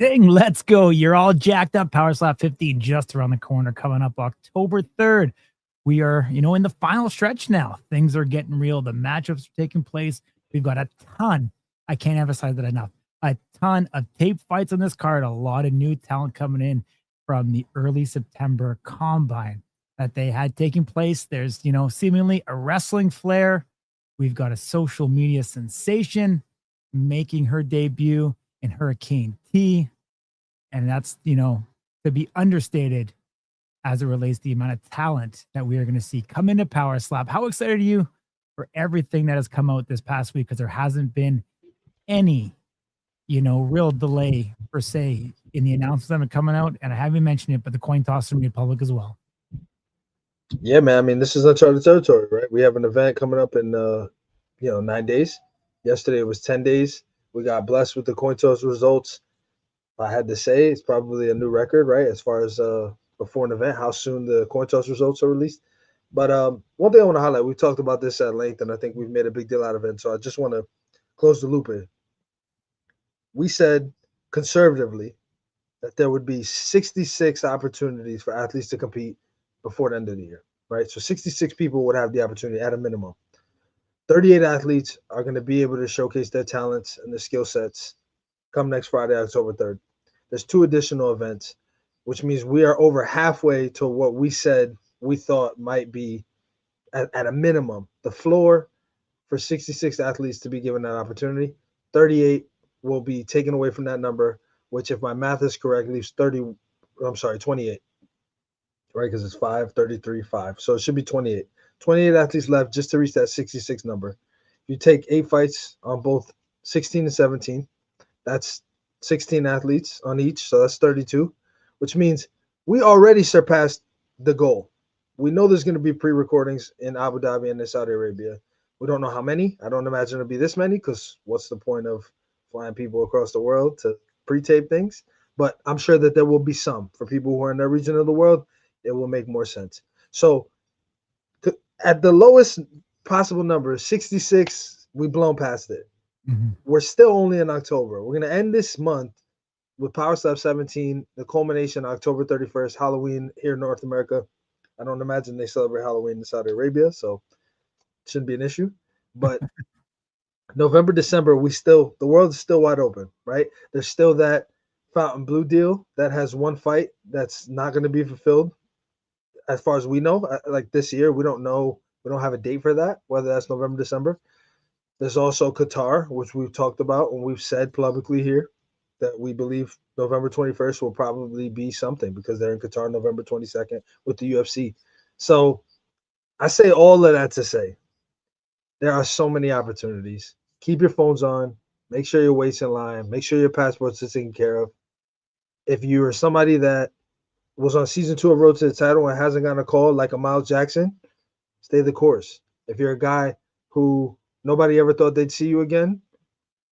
Dang, let's go. You're all jacked up. Power Slap 15 just around the corner, coming up October 3rd. We are, in the final stretch now. Things are getting real. The matchups are taking place. We've got a ton. I can't emphasize that enough. A ton of tape fights on this card. A lot of new talent coming in from the early September combine that they had taking place. There's, seemingly a wrestling flair. We've got a social media sensation making her debut in Hurricane T. And that's, to be understated as it relates to the amount of talent that we are going to see come into Power Slap. How excited are you for everything that has come out this past week? Because there hasn't been any, real delay per se in the announcements that are coming out. And I haven't mentioned it, but the coin toss are made public as well. Yeah, man. I mean, this is uncharted territory, right? We have an event coming up in 9 days. Yesterday it was 10 days. We got blessed with the coin toss results. I had to say it's probably a new record, right? As far as before an event, how soon the coin toss results are released. But one thing I want to highlight, we talked about this at length, and I think we've made a big deal out of it. So I just want to close the loop here. We said conservatively that there would be 66 opportunities for athletes to compete before the end of the year, right? So 66 people would have the opportunity at a minimum. 38 athletes are going to be able to showcase their talents and their skill sets come next Friday, October 3rd. There's 2 additional events, which means we are over halfway to what we said we thought might be at a minimum the floor for 66 athletes to be given that opportunity. 38 will be taken away from that number, which, if my math is correct, leaves 28, right? Because it's 5, 33, 5. So it should be 28. 28 athletes left just to reach that 66 number. You take 8 fights on both 16 and 17. That's 16 athletes on each, so that's 32, which means we already surpassed the goal. We know there's going to be pre-recordings in Abu Dhabi and in Saudi Arabia. We don't know how many. I don't imagine it'll be this many because what's the point of flying people across the world to pre-tape things? But I'm sure that there will be some. For people who are in that region of the world, it will make more sense. So at the lowest possible number, 66, we've blown past it. Mm-hmm. We're still only in October. We're going to end this month with Power Slap 17, the culmination October 31st, Halloween here in North America. I don't imagine they celebrate Halloween in Saudi Arabia, so it shouldn't be an issue. But November, December, the world is still wide open, right? There's still that Fountain Blue deal that has 1 fight that's not going to be fulfilled. As far as we know, like this year, we don't know. We don't have a date for that, whether that's November, December. There's also Qatar, which we've talked about and we've said publicly here that we believe November 21st will probably be something because they're in Qatar November 22nd with the UFC. So I say all of that to say there are so many opportunities. Keep your phones on. Make sure your weight's in line. Make sure your passports are taken care of. If you are somebody that was on season 2 of Road to the Title and hasn't gotten a call like a Miles Jackson, stay the course. If you're a guy who nobody ever thought they'd see you again,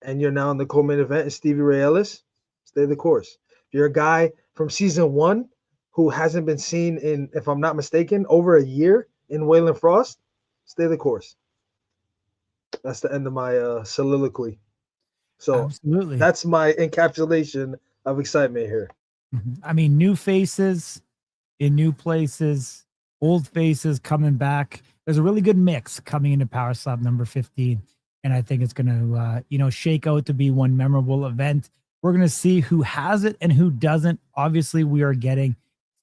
and you're now in the co-main event and Stevie Ray Ellis, stay the course. If you're a guy from season 1 who hasn't been seen in, if I'm not mistaken, over a year in Waylon Frost, stay the course. That's the end of my soliloquy. So absolutely, that's my encapsulation of excitement here. I mean, new faces in new places, old faces coming back. There's a really good mix coming into Power Slap number 15. And I think it's going to, shake out to be one memorable event. We're going to see who has it and who doesn't. Obviously, we are getting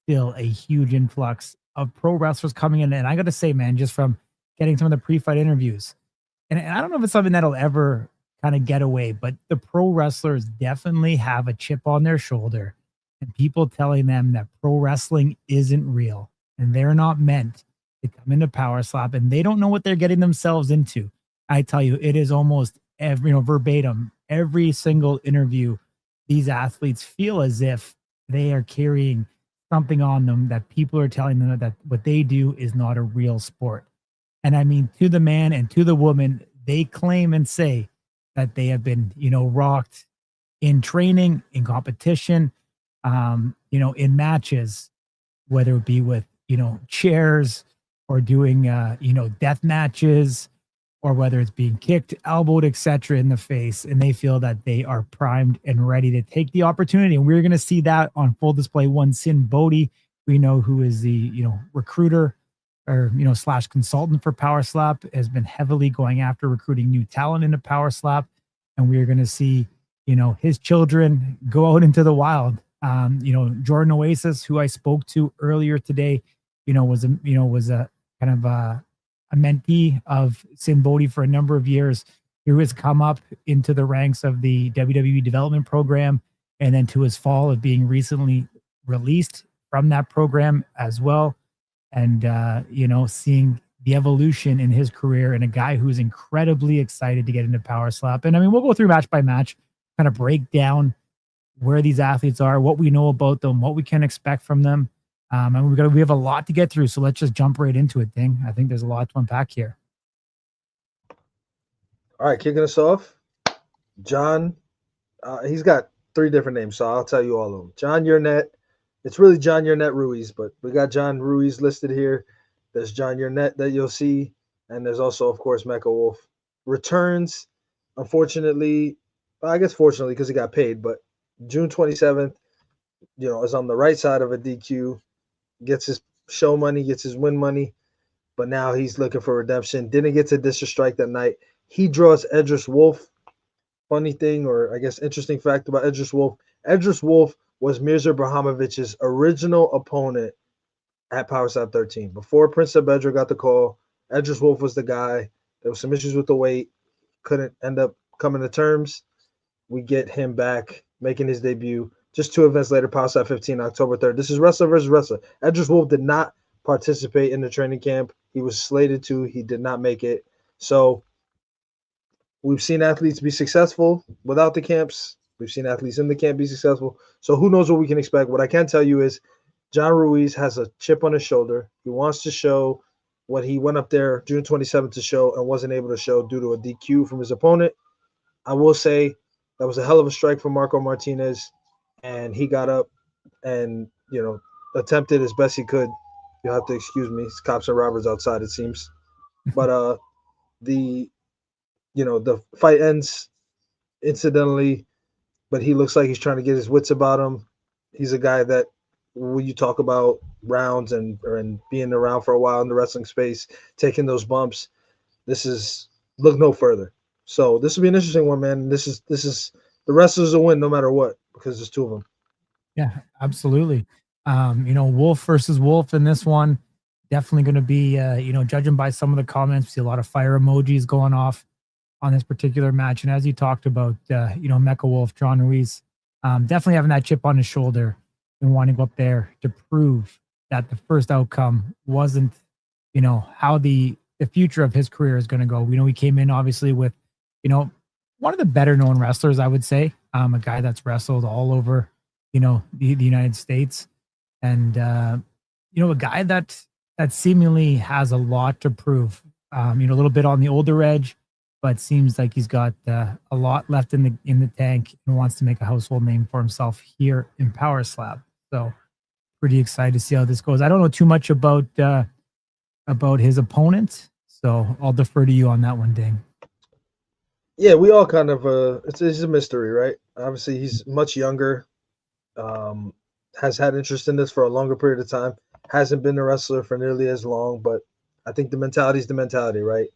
still a huge influx of pro wrestlers coming in. And I got to say, man, just from getting some of the pre-fight interviews, and I don't know if it's something that'll ever kind of get away, but the pro wrestlers definitely have a chip on their shoulder and people telling them that pro wrestling isn't real and they're not meant to come into Power Slap and they don't know what they're getting themselves into. I tell you, it is almost verbatim. Every single interview, these athletes feel as if they are carrying something on them that people are telling them that what they do is not a real sport. And I mean, to the man and to the woman, they claim and say that they have been, rocked in training, in competition, in matches, whether it be with, chairs or doing, death matches, or whether it's being kicked, elbowed, etc. in the face, and they feel that they are primed and ready to take the opportunity. And we're going to see that on full display. One Sin Bodhi, we know, who is the recruiter or slash consultant for Power Slap, has been heavily going after recruiting new talent into Power Slap, and we're going to see his children go out into the wild. Jordan Oasis, who I spoke to earlier today, was a kind of a mentee of Sin Bodhi for a number of years, who has come up into the ranks of the WWE development program, and then to his fall of being recently released from that program as well. And, seeing the evolution in his career, and a guy who's incredibly excited to get into Power Slap. And I mean, we'll go through match by match, kind of break down where these athletes are, what we know about them, what we can expect from them. And we have a lot to get through, so let's just jump right into it, Ding. I think there's a lot to unpack here. All right, kicking us off, John. He's got 3 different names, so I'll tell you all of them. John Yurnet. It's really John Yurnet Ruiz, but we got John Ruiz listed here. There's John Yurnet that you'll see, and there's also, of course, Mecha Wolf. Returns, unfortunately, I guess fortunately because he got paid, but June 27th, is on the right side of a DQ. Gets his show money, gets his win money, but now he's looking for redemption. Didn't get to District Strike that night. He draws Edris Wolf. Funny thing, or I guess interesting fact about Edris Wolf. Edris Wolf was Mirza Brahamovic's original opponent at Power Slap 13. Before Prince Abedra got the call, Edris Wolf was the guy. There was some issues with the weight. Couldn't end up coming to terms. We get him back, making his debut. Just 2 events later, Power Slap 15, October 3rd. This is wrestler versus wrestler. Edris Wolf did not participate in the training camp. He was slated to. He did not make it. So we've seen athletes be successful without the camps. We've seen athletes in the camp be successful. So who knows what we can expect. What I can tell you is John Ruiz has a chip on his shoulder. He wants to show what he went up there June 27th to show and wasn't able to show due to a DQ from his opponent. I will say that was a hell of a strike from Marco Martinez. And he got up and, attempted as best he could. You'll have to excuse me. It's cops and robbers outside, it seems. But the fight ends incidentally, but he looks like he's trying to get his wits about him. He's a guy that, when you talk about rounds and being around for a while in the wrestling space, taking those bumps, look no further. So this will be an interesting one, man. This is the wrestlers will win no matter what, because there's 2 of them. Yeah, absolutely. Wolf versus Wolf in this one, definitely going to be, judging by some of the comments, we see a lot of fire emojis going off on this particular match. And as you talked about, Mecha Wolf, John Ruiz, definitely having that chip on his shoulder and wanting to go up there to prove that the first outcome wasn't, how the future of his career is going to go. We know he came in obviously with, one of the better known wrestlers, I would say, a guy that's wrestled all over, the United States, and a guy that seemingly has a lot to prove. A little bit on the older edge, but seems like he's got a lot left in the tank and wants to make a household name for himself here in Power Slap. So pretty excited to see how this goes. I don't know too much about his opponent, so I'll defer to you on that one, Ding. Yeah, we all kind of it's a mystery, right? Obviously, he's much younger, has had interest in this for a longer period of time, hasn't been a wrestler for nearly as long, but I think the mentality is the mentality, right?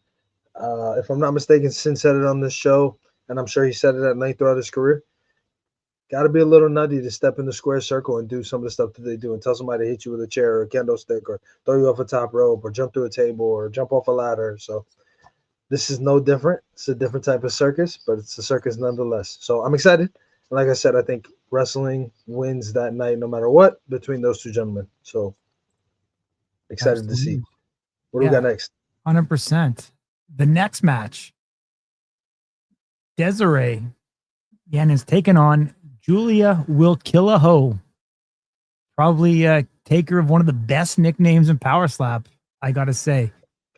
If I'm not mistaken, Sin said it on this show, and I'm sure he said it at length throughout his career. Got to be a little nutty to step in the square circle and do some of the stuff that they do and tell somebody to hit you with a chair or a kendo stick or throw you off a top rope or jump through a table or jump off a ladder. So this is no different. It's a different type of circus, but it's a circus nonetheless. So I'm excited. Like I said, I think wrestling wins that night no matter what between those 2 gentlemen. So excited to see. What do we got next? 100%. The next match, Desiree Yan is taking on Julia Will Kill a Hoe. Probably a taker of one of the best nicknames in Power Slap, I got to say.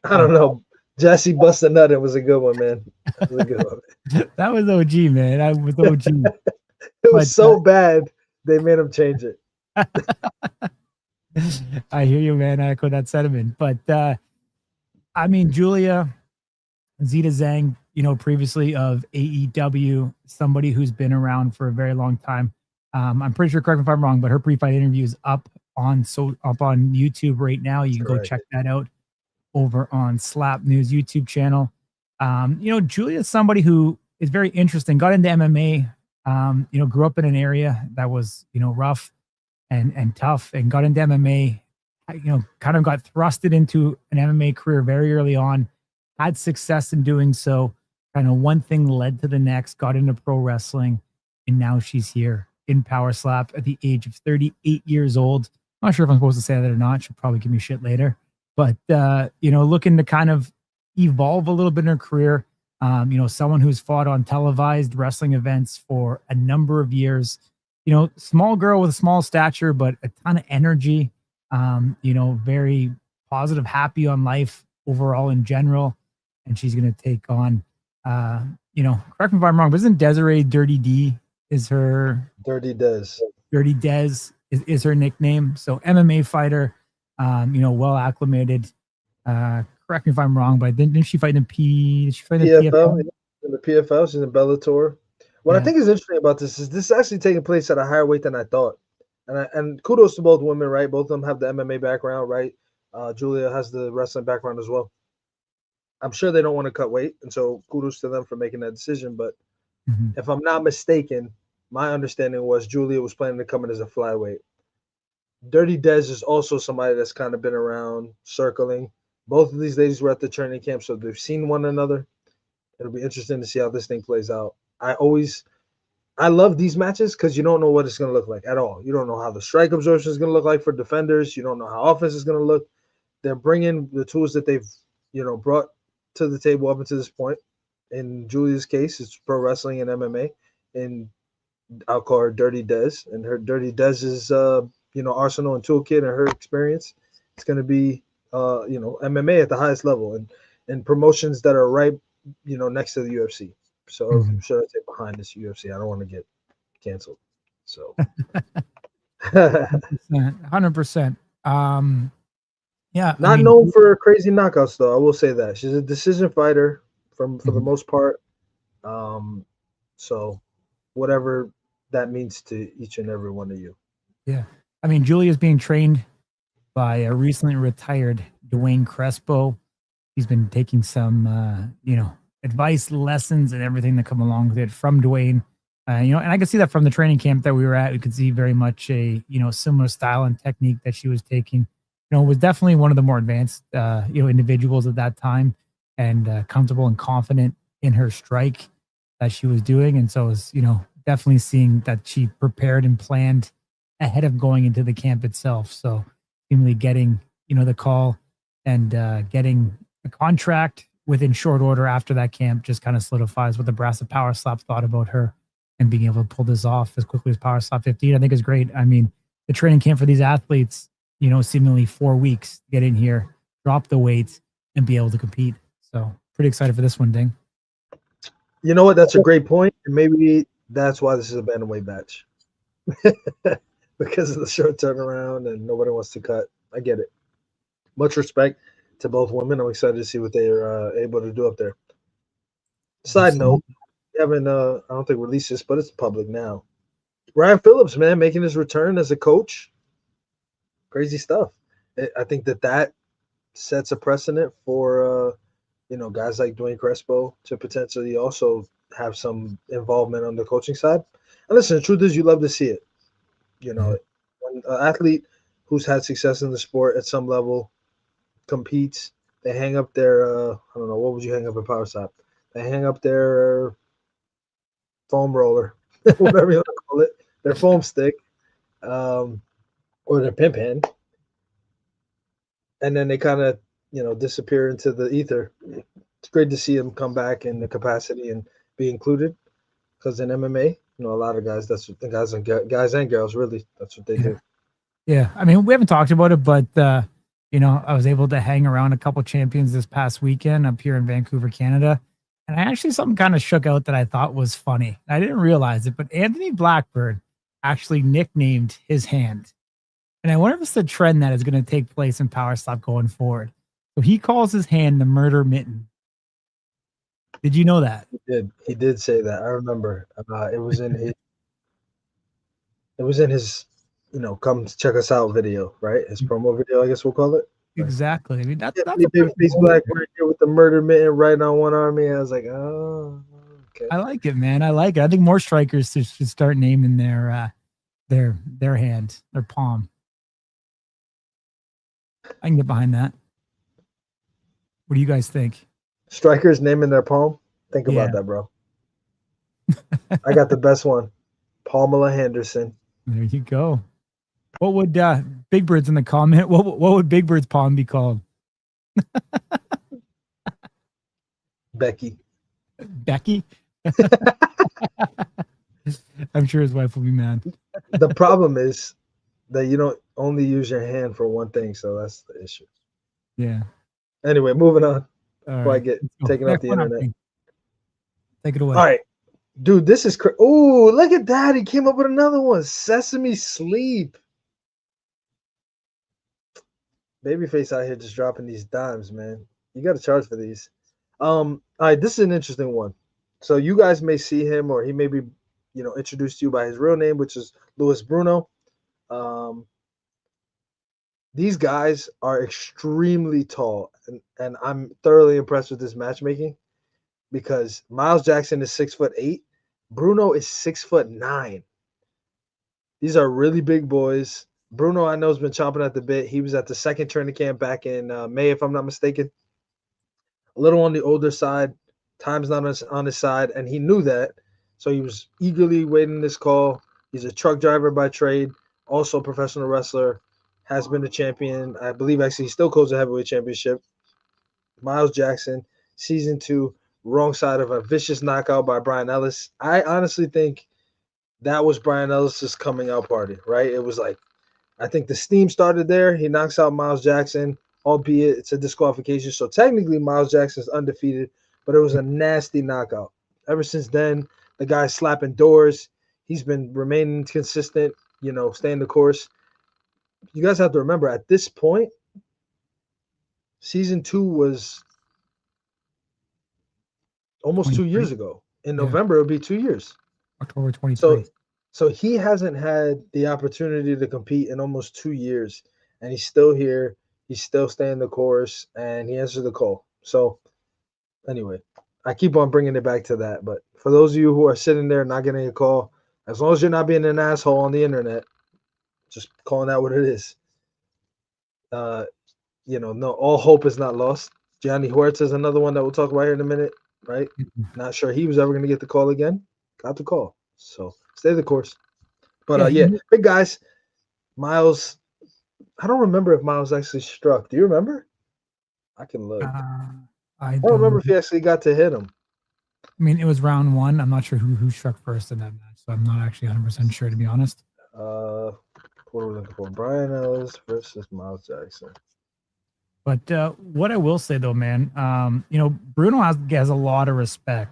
I don't know. Jesse Bust a Nut, it was a good one, man. It was a good one. That was OG, man. I was OG. It was so bad, they made him change it. I hear you, man. I echo that sentiment. But, I mean, Julia, Zeta Zhang, previously of AEW, somebody who's been around for a very long time. I'm pretty sure, correct me if I'm wrong, but her pre-fight interview is up on YouTube right now. You can go check that out over on Slap News YouTube channel. Julia is somebody who is very interesting. Got into MMA. Grew up in an area that was rough and tough, and got into MMA. Kind of got thrusted into an MMA career very early on. Had success in doing so. Kind of one thing led to the next. Got into pro wrestling, and now she's here in Power Slap at the age of 38 years old. I'm not sure if I'm supposed to say that or not. She'll probably give me shit later. But looking to kind of evolve a little bit in her career. Someone who's fought on televised wrestling events for a number of years. Small girl with a small stature, but a ton of energy. Very positive, happy on life overall in general. And she's going to take on, correct me if I'm wrong, but isn't Desiree Dirty D is her? Dirty Dez. Dirty Dez is her nickname. So MMA fighter, well acclimated. Correct me if I'm wrong, but didn't she fight in the PFL? In the PFL, she's in Bellator. What I think is interesting about this is actually taking place at a higher weight than I thought. And kudos to both women, right? Both of them have the MMA background, right? Julia has the wrestling background as well. I'm sure they don't want to cut weight, and so kudos to them for making that decision. But if I'm not mistaken, my understanding was Julia was planning to come in as a flyweight. Dirty Dez is also somebody that's kind of been around, circling. Both of these ladies were at the training camp, so they've seen one another. It'll be interesting to see how this thing plays out. I love these matches because you don't know what it's going to look like at all. You don't know how the strike absorption is going to look like for defenders. You don't know how offense is going to look. They're bringing the tools that they've, brought to the table up until this point. In Julia's case, it's pro wrestling and MMA. And I'll call her Dirty Dez. And her Dirty Dez's, arsenal and toolkit and her experience, it's going to be, MMA at the highest level and promotions that are right, next to the UFC. So I'm sure I say behind this UFC. I don't want to get canceled. So 100%. Not known for crazy knockouts though. I will say that. She's a decision fighter for the most part. So whatever that means to each and every one of you. Yeah. Julia's being trained by a recently retired Dwayne Crespo. He's been taking some advice, lessons, and everything that come along with it from Dwayne. And I could see that from the training camp that we were at. We could see very much a similar style and technique that she was taking. Was definitely one of the more advanced individuals at that time, and comfortable and confident in her strike that she was doing. And so it was definitely seeing that she prepared and planned ahead of going into the camp itself. So seemingly getting the call and getting a contract within short order after that camp just kind of solidifies what the brass of Power Slap thought about her, and being able to pull this off as quickly as Power Slap 15, I think is great. The training camp for these athletes, seemingly 4 weeks to get in here, drop the weight, and be able to compete. So pretty excited for this one, Ding. You know what? That's a great point. And maybe that's why this is a bantamweight match. Because of the short turnaround and nobody wants to cut. I get it. Much respect to both women. I'm excited to see what they're able to do up there. Side note, we haven't, I don't think released this, but it's public now. Ryan Phillips, man, making his return as a coach. Crazy stuff. I think that sets a precedent for, guys like Dwayne Crespo to potentially also have some involvement on the coaching side. And listen, the truth is you love to see it. When an athlete who's had success in the sport at some level competes, they hang up their, I don't know, what would you hang up in Power Slap? They hang up their foam roller, whatever you want to call it, their foam stick, or their pimp hand. And then they kind of, disappear into the ether. It's great to see them come back in the capacity and be included, because in MMA, a lot of guys, that's what the guys and girls, really, that's what they do. Yeah. We haven't talked about it, but, I was able to hang around a couple champions this past weekend up here in Vancouver, Canada. And I actually, something kind of shook out that I thought was funny. I didn't realize it, but Anthony Blackburn actually nicknamed his hand. And I wonder if it's a trend that is going to take place in Power Slap going forward. So he calls his hand the murder mitten. Did you know that? He did say that. I remember. It was in his, come check us out video, right? His promo video, I guess we'll call it. Exactly. I mean, that's Me, a pretty Babyface bold Black move. right here with the murder mitten right on one arm. I was like, oh, okay. I like it, man. I like it. I think more strikers should start naming their hand, their palm. I can get behind that. What do you guys think? Strikers naming their palm. Think Yeah. about that, bro. I got the best one. Pamela Henderson. There you go. What would Big Bird's in the comment? What would Big Bird's palm be called? Becky. Becky? I'm sure his wife will be mad. The problem is that you don't only use your hand for one thing, so that's the issue. Yeah. Anyway, moving on. All Before I right. get taken off the internet. Take it away. All right. Dude, this is crazy. Oh, look at that. He came up with another one. Sesame Sleep. Babyface out here just dropping these dimes, man. You got to charge for these. All right, this is an interesting one. So you guys may see him, or he may be, introduced to you by his real name, which is Louis Bruno. These guys are extremely tall, and I'm thoroughly impressed with this matchmaking because Miles Jackson is 6'8", Bruno is 6'9". These are really big boys. Bruno, I know, has been chomping at the bit. He was at the second training camp back in May, if I'm not mistaken. A little on the older side. Time's not on his side, and he knew that. So he was eagerly waiting this call. He's a truck driver by trade, also a professional wrestler, has been a champion. I believe actually he still holds a heavyweight championship. Miles Jackson, season 2, wrong side of a vicious knockout by Brian Ellis. I honestly think that was Brian Ellis's coming out party, right? It was like, I think the steam started there. He knocks out Miles Jackson, albeit it's a disqualification. So technically Miles Jackson's undefeated, but it was a nasty knockout. Ever since then, the guy's slapping doors. He's been remaining consistent, staying the course. You guys have to remember, at this point, season 2 was almost 2 years ago. In November, it'll be 2 years. October 23. So he hasn't had the opportunity to compete in almost 2 years, and he's still here. He's still staying the course, and he answered the call. So anyway, I keep on bringing it back to that. But for those of you who are sitting there not getting a call, as long as you're not being an asshole on the internet, just calling out what it is. No, all hope is not lost. Gianni Huerta is another one that we'll talk about here in a minute, right? Not sure he was ever going to get the call again. Got the call. So stay the course. But big guys. Miles, I don't remember if Miles actually struck. Do you remember? I can look. I don't remember if he actually got to hit him. I mean, it was round 1. I'm not sure who struck first in that match, so I'm not actually 100% sure, to be honest. What are we looking for? Brian Ellis versus Miles Jackson. But what I will say, though, man, Bruno has a lot of respect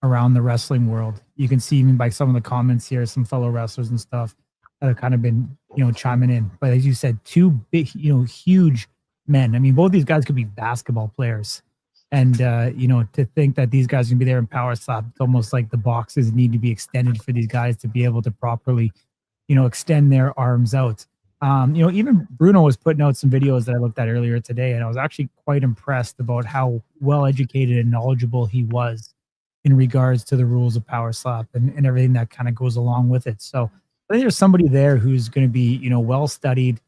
around the wrestling world. You can see even by some of the comments here, some fellow wrestlers and stuff that have kind of been, chiming in. But as you said, 2 big, huge men. I mean, both these guys could be basketball players. And, to think that these guys can be there in Power Slap, it's almost like the boxes need to be extended for these guys to be able to properly, extend their arms out. Even Bruno was putting out some videos that I looked at earlier today, and I was actually quite impressed about how well educated and knowledgeable he was in regards to the rules of Power Slap and everything that kind of goes along with it. So I think there's somebody there who's going to be, well studied,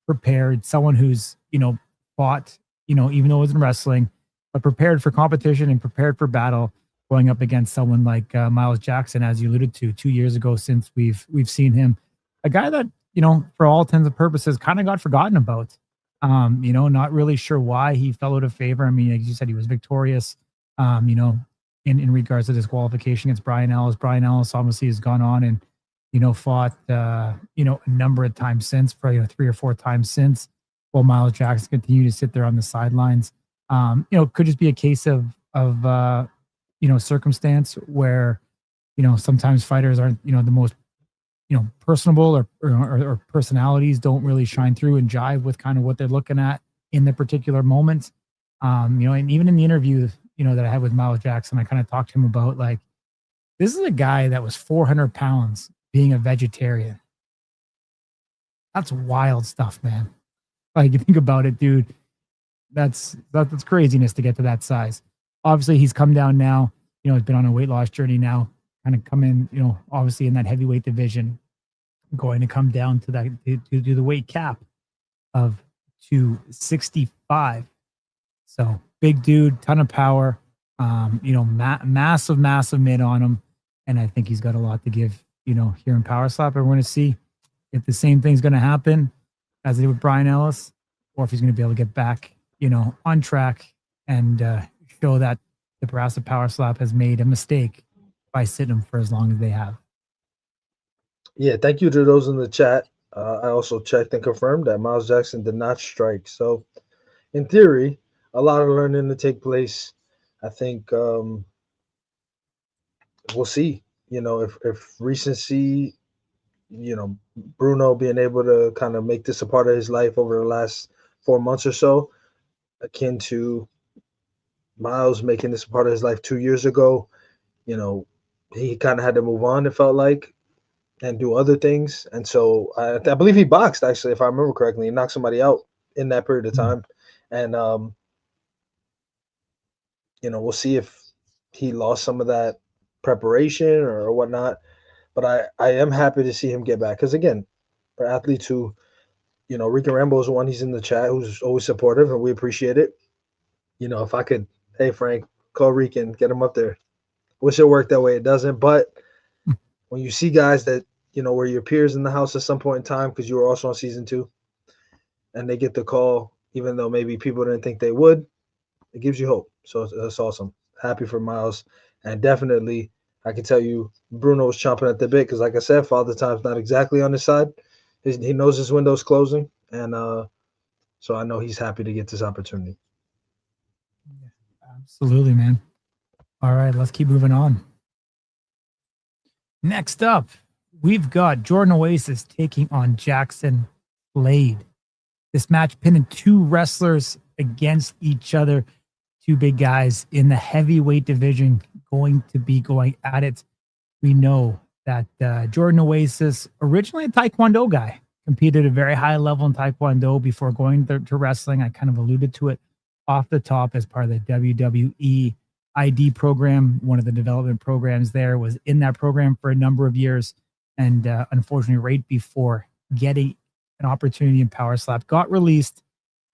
prepared, someone who's, fought, even though it was in wrestling, but prepared for competition and prepared for battle, going up against someone like Miles Jackson, as you alluded to, 2 years ago since we've seen him. A guy that, for all intents and purposes, kind of got forgotten about. Not really sure why he fell out of favor. I mean, as you said, he was victorious, in regards to disqualification against Brian Ellis. Brian Ellis obviously has gone on and, fought, a number of times since, probably 3 or 4 times since, while Miles Jackson continued to sit there on the sidelines. Could just be a case of circumstance where, sometimes fighters aren't, the most, personable or personalities don't really shine through and jive with kind of what they're looking at in the particular moment. And even in the interview, that I had with Miles Jackson. I kind of talked to him about like, this is a guy that was 400 pounds being a vegetarian. That's wild stuff, man. Like, you think about it, dude. That's craziness to get to that size. Obviously, he's come down now. He's been on a weight loss journey now. Kind of come in, obviously in that heavyweight division, going to come down to that to do the weight cap of 265. So big dude, ton of power. Massive mid on him, and I think he's got a lot to give. Here in Power Slap, and we're going to see if the same thing's going to happen as it did with Brian Ellis, or if he's going to be able to get back, on track and show that the Barassa Power Slap has made a mistake by sitting him for as long as they have. Yeah, thank you to those in the chat. I also checked and confirmed that Miles Jackson did not strike. So, in theory, a lot of learning to take place. I think we'll see. If recency, Bruno being able to kind of make this a part of his life over the last 4 months or so, akin to Miles making this a part of his life 2 years ago, he kind of had to move on, it felt like, and do other things. And so I believe he boxed, actually, if I remember correctly. He knocked somebody out in that period of time. And, we'll see if he lost some of that preparation or whatnot. But I am happy to see him get back. Because, again, for athletes who, Rican Rambo is one, he's in the chat, who's always supportive, and we appreciate it. If I could, hey, Frank, call Rican, get him up there. Wish it worked that way. It doesn't. But when you see guys that, were your peers in the house at some point in time, because you were also on season 2, and they get the call, even though maybe people didn't think they would, it gives you hope. So that's awesome. Happy for Miles. And definitely, I can tell you, Bruno was chomping at the bit because, like I said, Father Time's not exactly on his side. He knows his window's closing. And so I know he's happy to get this opportunity. Absolutely, man. All right, let's keep moving on. Next up, we've got Jordan Oasis taking on Jackson Slade. This match pinning 2 wrestlers against each other, 2 big guys in the heavyweight division going to be going at it. We know that Jordan Oasis, originally a Taekwondo guy, competed at a very high level in Taekwondo before going to wrestling. I kind of alluded to it off the top as part of the WWE ID program. One of the development programs there, was in that program for a number of years. And unfortunately, right before getting an opportunity in Power Slap, got released,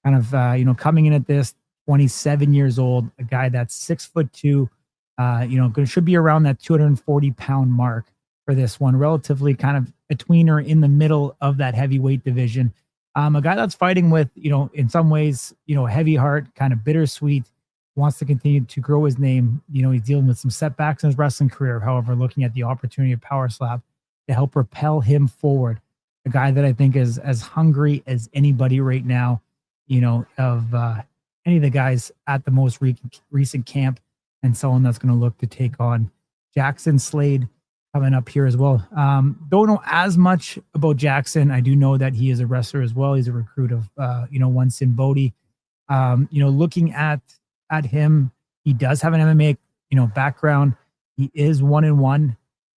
kind of, coming in at this, 27 years old, a guy that's 6'2", should be around that 240-pound mark for this one, relatively kind of a tweener in the middle of that heavyweight division. A guy that's fighting with, in some ways, a heavy heart, kind of bittersweet, wants to continue to grow his name. He's dealing with some setbacks in his wrestling career. However, looking at the opportunity of Power Slap to help propel him forward, a guy that I think is as hungry as anybody right now, of any of the guys at the most recent camp, and someone that's going to look to take on Jackson Slade coming up here as well. Don't know as much about Jackson. I do know that he is a wrestler as well. He's a recruit of, one Sin Bodhi. Looking at him, he does have an MMA, background. He is 1-1,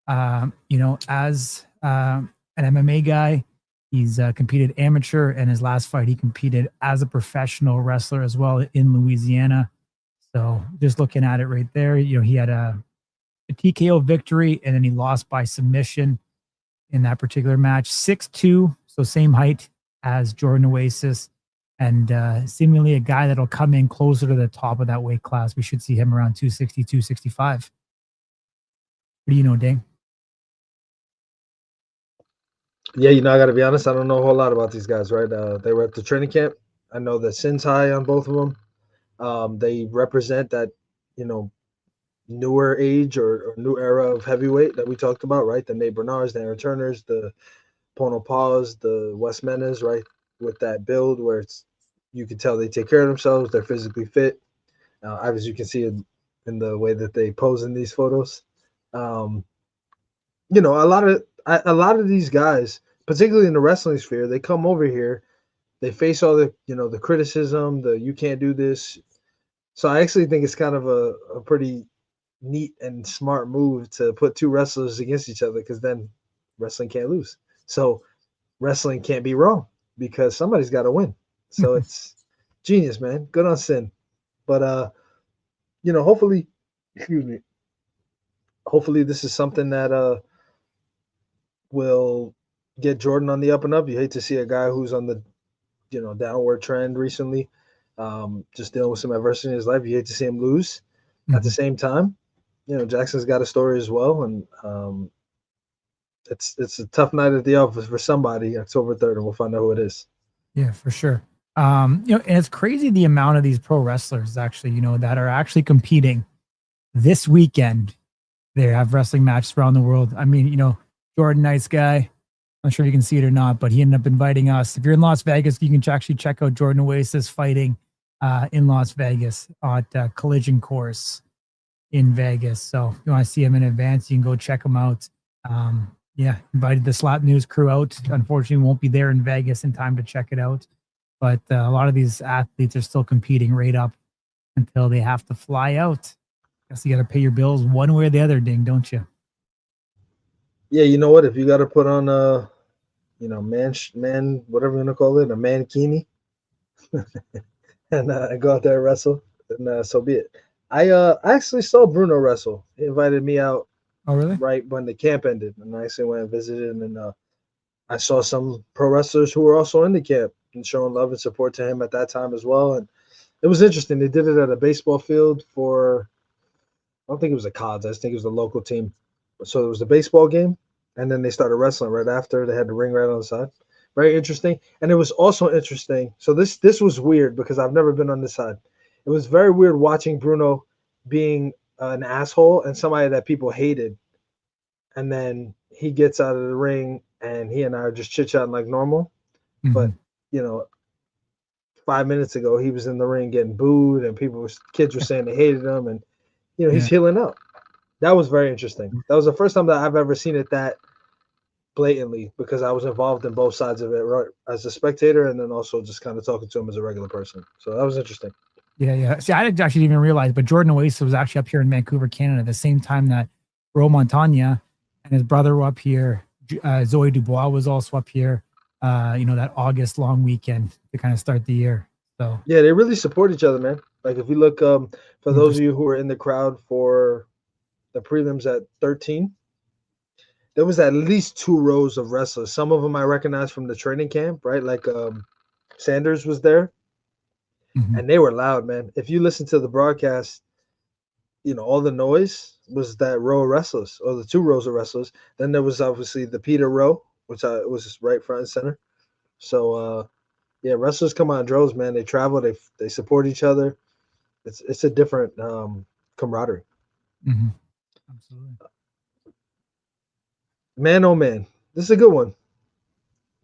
as an MMA guy. He's competed amateur, and his last fight, he competed as a professional wrestler as well in Louisiana. So just looking at it right there, he had a TKO victory, and then he lost by submission in that particular match. 6'2", so same height as Jordan Oasis, and seemingly a guy that'll come in closer to the top of that weight class. We should see him around 260, 265. What do you know, Dane? Yeah, I got to be honest, I don't know a whole lot about these guys, right? They were at the training camp. I know that Sin's high on both of them. They represent that, newer age or new era of heavyweight that we talked about, right? The Nate Bernards, the Aaron Turners, the Pono Paws, the Wes Menes, right? With that build where you can tell they take care of themselves, they're physically fit. As you can see in the way that they pose in these photos. A lot of these guys, particularly in the wrestling sphere, they come over here, they face all the, the criticism, the you can't do this, So I actually think it's kind of a pretty neat and smart move to put two wrestlers against each other, because then wrestling can't lose. So wrestling can't be wrong because somebody's got to win. So it's genius, man. Good on Sin. But hopefully, excuse me. Hopefully this is something that will get Jordan on the up and up. You hate to see a guy who's on the downward trend recently, just dealing with some adversity in his life. You hate to see him lose. At the same time, Jackson's got a story as well, and it's a tough night at the office for somebody, October 3rd, and we'll find out who it is. Yeah, for sure. And it's crazy the amount of these pro wrestlers actually, that are actually competing this weekend. They have wrestling matches around the world. I mean, Jordan, nice guy. I'm not sure if you can see it or not, but he ended up inviting us. If you're in Las Vegas, you can actually check out Jordan Oasis fighting in Las Vegas at Collision Course in Vegas. So if you want to see him in advance, you can go check him out. Invited the Slap News crew out. Unfortunately, won't be there in Vegas in time to check it out. But a lot of these athletes are still competing right up until they have to fly out. Guess you got to pay your bills one way or the other, Ding, don't you? Yeah, you know what? If you got to put on man, whatever you want to call it, a mankini, and go out there and wrestle, and so be it. I actually saw Bruno wrestle. He invited me out. Oh, really? Right when the camp ended, and I actually went and visited, and I saw some pro wrestlers who were also in the camp and showing love and support to him at that time as well. And it was interesting. They did it at a baseball field for, I don't think it was the Cods. I just think it was the local team. So it was the baseball game, and then they started wrestling right after. They had the ring right on the side. Very interesting. And it was also interesting. So this was weird because I've never been on this side. It was very weird watching Bruno being an asshole and somebody that people hated. And then he gets out of the ring and he and I are just chit-chatting like normal. Mm-hmm. But, 5 minutes ago, he was in the ring getting booed and kids were saying they hated him, and, he's healing up. That was very interesting. That was the first time that I've ever seen it that blatantly, because I was involved in both sides of it, right, as a spectator and then also just kind of talking to him as a regular person. So that was interesting. Yeah. See, I actually didn't even realize, but Jordan Oasis was actually up here in Vancouver, Canada, at the same time that Ro Montagna and his brother were up here. Zoe Dubois was also up here, that August long weekend to kind of start the year. So yeah, they really support each other, man. Like if you look, for those of you who were in the crowd for the prelims at 13, there was at least 2 rows of wrestlers. Some of them I recognized from the training camp, right? Like Sanders was there. Mm-hmm. And they were loud, man. If you listen to the broadcast, all the noise was that row of wrestlers, or the 2 rows of wrestlers. Then there was obviously the Peter row, which was just right front and center. So, wrestlers come out in droves, man. They travel, they support each other. It's a different camaraderie. Mm-hmm. Absolutely. Man, oh man, this is a good one.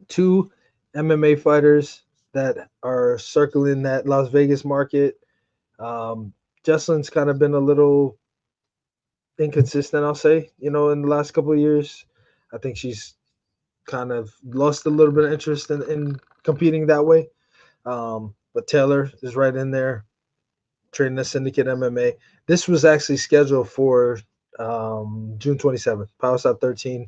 2 MMA fighters that are circling that Las Vegas market. Jeslen's kind of been a little inconsistent, I'll say, in the last couple of years. I think she's kind of lost a little bit of interest in competing that way. But Taylar is right in there, training at Syndicate MMA. This was actually scheduled for June 27th, Power Stop 13.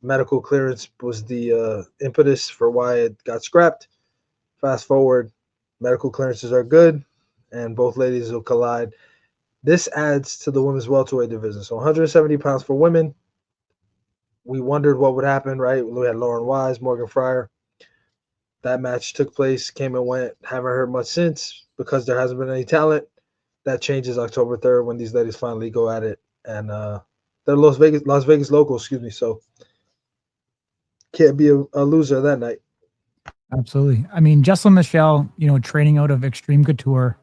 Medical clearance was the impetus for why it got scrapped. Fast forward, medical clearances are good, and both ladies will collide. This adds to the women's welterweight division. So 170 pounds for women. We wondered what would happen, right? We had Lauren Wise, Morgan Fryer. That match took place, came and went. Haven't heard much since because there hasn't been any talent. That changes October 3rd when these ladies finally go at it. And they're Las Vegas locals, So can't be a loser that night. Absolutely. I mean, Jeslen Mishelle, training out of Extreme Couture,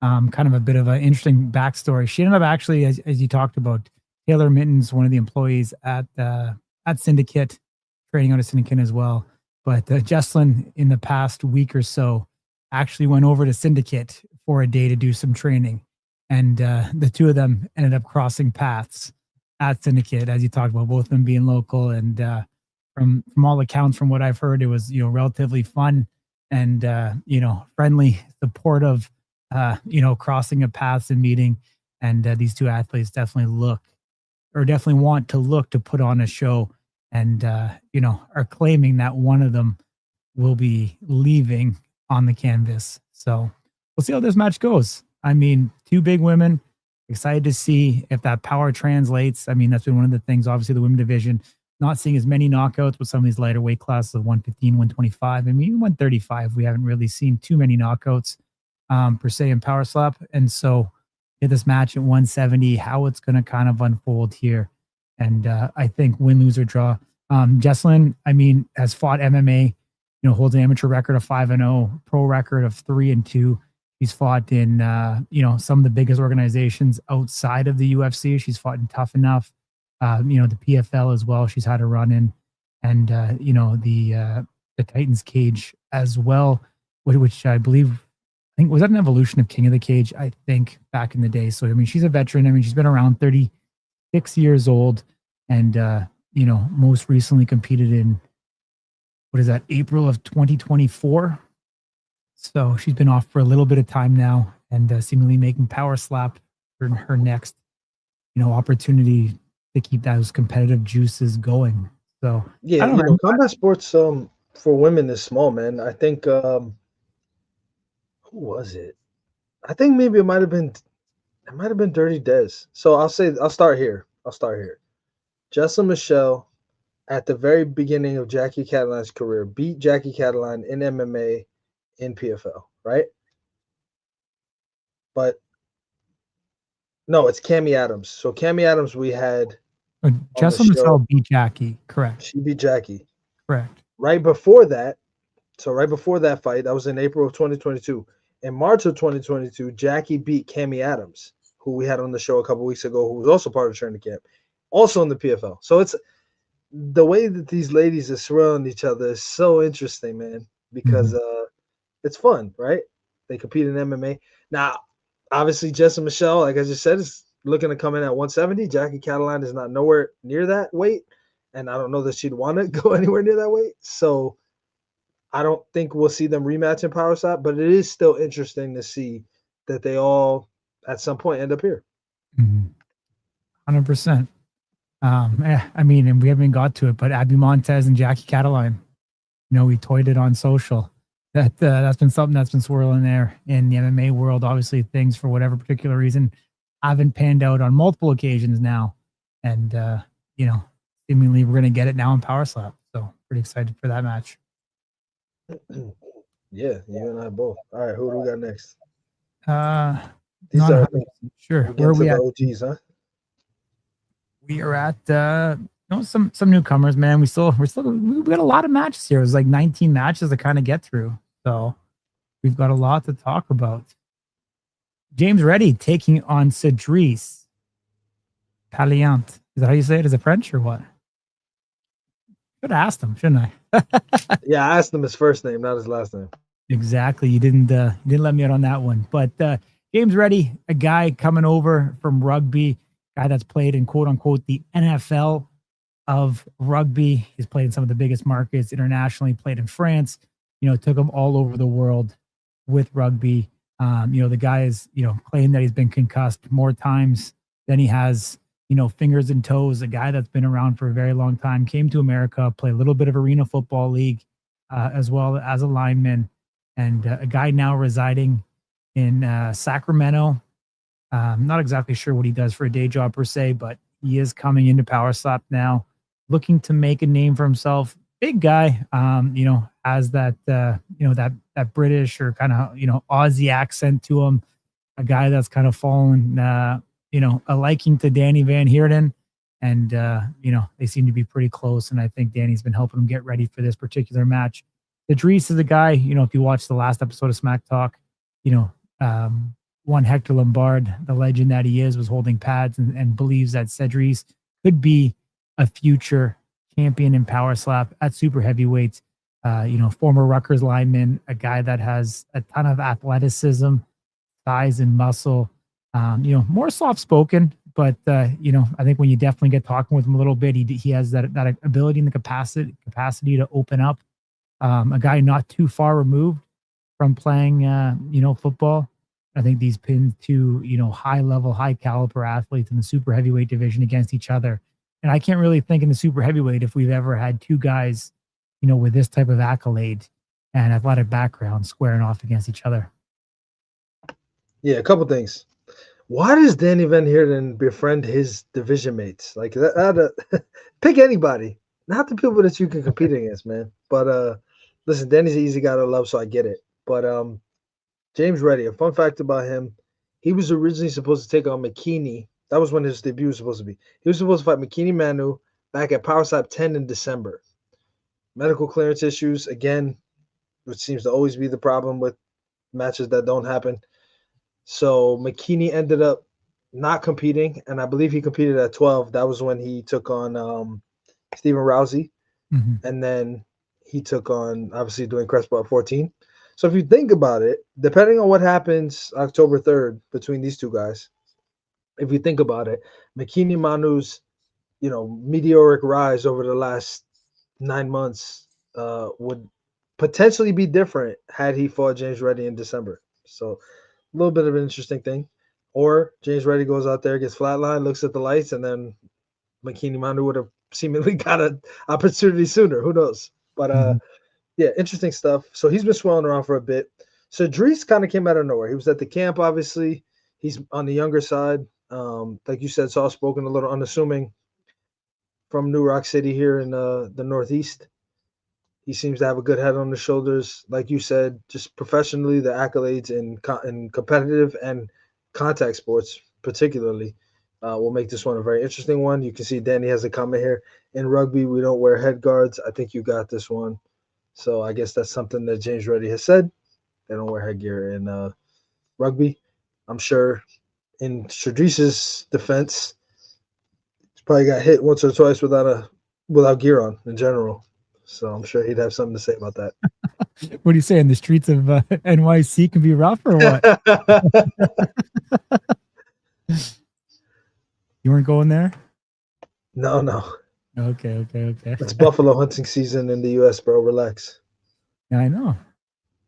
kind of a bit of an interesting backstory. She ended up actually, as you talked about, Taylar Minton's one of the employees at Syndicate, training out of Syndicate as well. But Jeslen, in the past week or so, actually went over to Syndicate for a day to do some training. And the 2 of them ended up crossing paths at Syndicate, as you talked about, both of them being local. And from all accounts, from what I've heard, it was, relatively fun and, friendly, supportive crossing of paths and meeting. And these two athletes definitely want to look to put on a show, and are claiming that one of them will be leaving on the canvas. So we'll see how this match goes. I mean, two big women. Excited to see if that power translates. I mean, that's been one of the things, obviously, the women division, not seeing as many knockouts with some of these lighter weight classes of 115, 125. I mean, 135, we haven't really seen too many knockouts per se in power slap. And so this match at 170, how it's going to kind of unfold here. And I think win, lose, or draw. Jeslen, I mean, has fought MMA, holds an amateur record of 5-0, pro record of 3-2. She's fought in, some of the biggest organizations outside of the UFC. She's fought in Tough Enough, the PFL as well. She's had a run in, and the Titans cage as well, which I think was that an evolution of King of the Cage, I think, back in the day. So I mean, she's a veteran. I mean, she's been around 36 years old, and most recently competed in April of 2024. So she's been off for a little bit of time now, and seemingly making power slap her next, opportunity to keep those competitive juices going. So yeah, combat sports for women is small, man. I think who was it? I think maybe it might have been Dirty Dez. So I'll start here. Jeslen Mishelle, at the very beginning of Jackie Cataline's career, beat Jackie Cataline in MMA in PFL, right? But no, it's Cammy Adams. So Cammy Adams, we had Jeslen Mishelle beat Jackie, correct? She beat Jackie, correct. Right before that fight, that was in April of 2022. In March of 2022, Jackie beat Cammy Adams, who we had on the show a couple weeks ago, who was also part of training camp, also in the PFL. So it's the way that these ladies are surrounding each other is so interesting, man, because it's fun, right? They compete in MMA. Now, obviously, Jeslen Mishelle, like I just said, is looking to come in at 170. Jackie Cataline is not nowhere near that weight, and I don't know that she'd want to go anywhere near that weight. So I don't think we'll see them rematch in power slap, but it is still interesting to see that they all at some point end up here. 100%. I mean, and we haven't got to it, but Abby Montez and Jackie Cataline, we toyed it on social. That's been something that's been swirling there in the MMA world. Obviously, things for whatever particular reason haven't panned out on multiple occasions now, and seemingly we're going to get it now in power slap. So pretty excited for that match. Yeah, you and I both. All right, who do we got next? These are sure. Where are we at? OGs, huh? We are at some newcomers, man. We got a lot of matches here. It was like 19 matches to kind of get through. So we've got a lot to talk about. James Reddy taking on Cedric Paliant. Is that how you say it? Is it French or what? Should have asked him, shouldn't I? Yeah, I asked him his first name, not his last name. Exactly. You didn't let me out on that one. But James Reddy, a guy coming over from rugby, guy that's played in quote unquote the NFL of rugby. He's played in some of the biggest markets internationally, played in France, took him all over the world with rugby. The guy is, claimed that he's been concussed more times than he has, fingers and toes. A guy that's been around for a very long time, came to America, played a little bit of arena football league as well as a lineman, and a guy now residing in Sacramento. Not exactly sure what he does for a day job per se, but he is coming into power slap now, looking to make a name for himself. Big guy, has that, that British or kind of, Aussie accent to him. A guy that's kind of fallen, a liking to Danny Van Heerden. And, they seem to be pretty close. And I think Danny's been helping him get ready for this particular match. Cedric is a guy, if you watch the last episode of Smack Talk, one Hector Lombard, the legend that he is, was holding pads and believes that Cedric could be a future champion in power slap at super heavyweights. Former Rutgers lineman, a guy that has a ton of athleticism, size and muscle, more soft spoken, but I think when you definitely get talking with him a little bit, he has that ability and the capacity to open up. A guy not too far removed from playing, football. I think these pin two, high level, high caliber athletes in the super heavyweight division against each other. And I can't really think in the super heavyweight if we've ever had two guys, with this type of accolade and athletic background squaring off against each other. Yeah, a couple things. Why does Danny Van Heerden befriend his division mates? Like pick anybody, not the people that you can compete against, man. But listen, Danny's an easy guy to love, so I get it. But James Reddy, a fun fact about him, he was originally supposed to take on McKinney. That was when his debut was supposed to be. He was supposed to fight McKinney Manu back at Power Slap 10 in December. Medical clearance issues, again, which seems to always be the problem with matches that don't happen. So McKinney ended up not competing, and I believe he competed at 12. That was when he took on Stephen Rousey, and then he took on, obviously, Dwayne Crespo at 14. So if you think about it, depending on what happens October 3rd between these two guys, if you think about it, McKinney Manu's, meteoric rise over the last 9 months would potentially be different had he fought James Reddy in December. So a little bit of an interesting thing. Or James Reddy goes out there, gets flatlined, looks at the lights, and then McKinney Manu would have seemingly got an opportunity sooner. Who knows? But yeah, interesting stuff. So he's been swelling around for a bit. So Dries kind of came out of nowhere. He was at the camp, obviously. He's on the younger side. Like you said, soft-spoken, a little unassuming, from New Rock City here in the Northeast. He seems to have a good head on his shoulders. Like you said, just professionally, the accolades in competitive and contact sports particularly will make this one a very interesting one. You can see Danny has a comment here. In rugby, we don't wear head guards. I think you got this one. So I guess that's something that James Reddy has said. They don't wear headgear in rugby. I'm sure in Shadris's defense, he's probably got hit once or twice without gear on in general. So I'm sure he'd have something to say about that. What do you say? In the streets of NYC can be rough or what? You weren't going there? No. Okay. It's buffalo hunting season in the U.S., bro. Relax. Yeah, I know.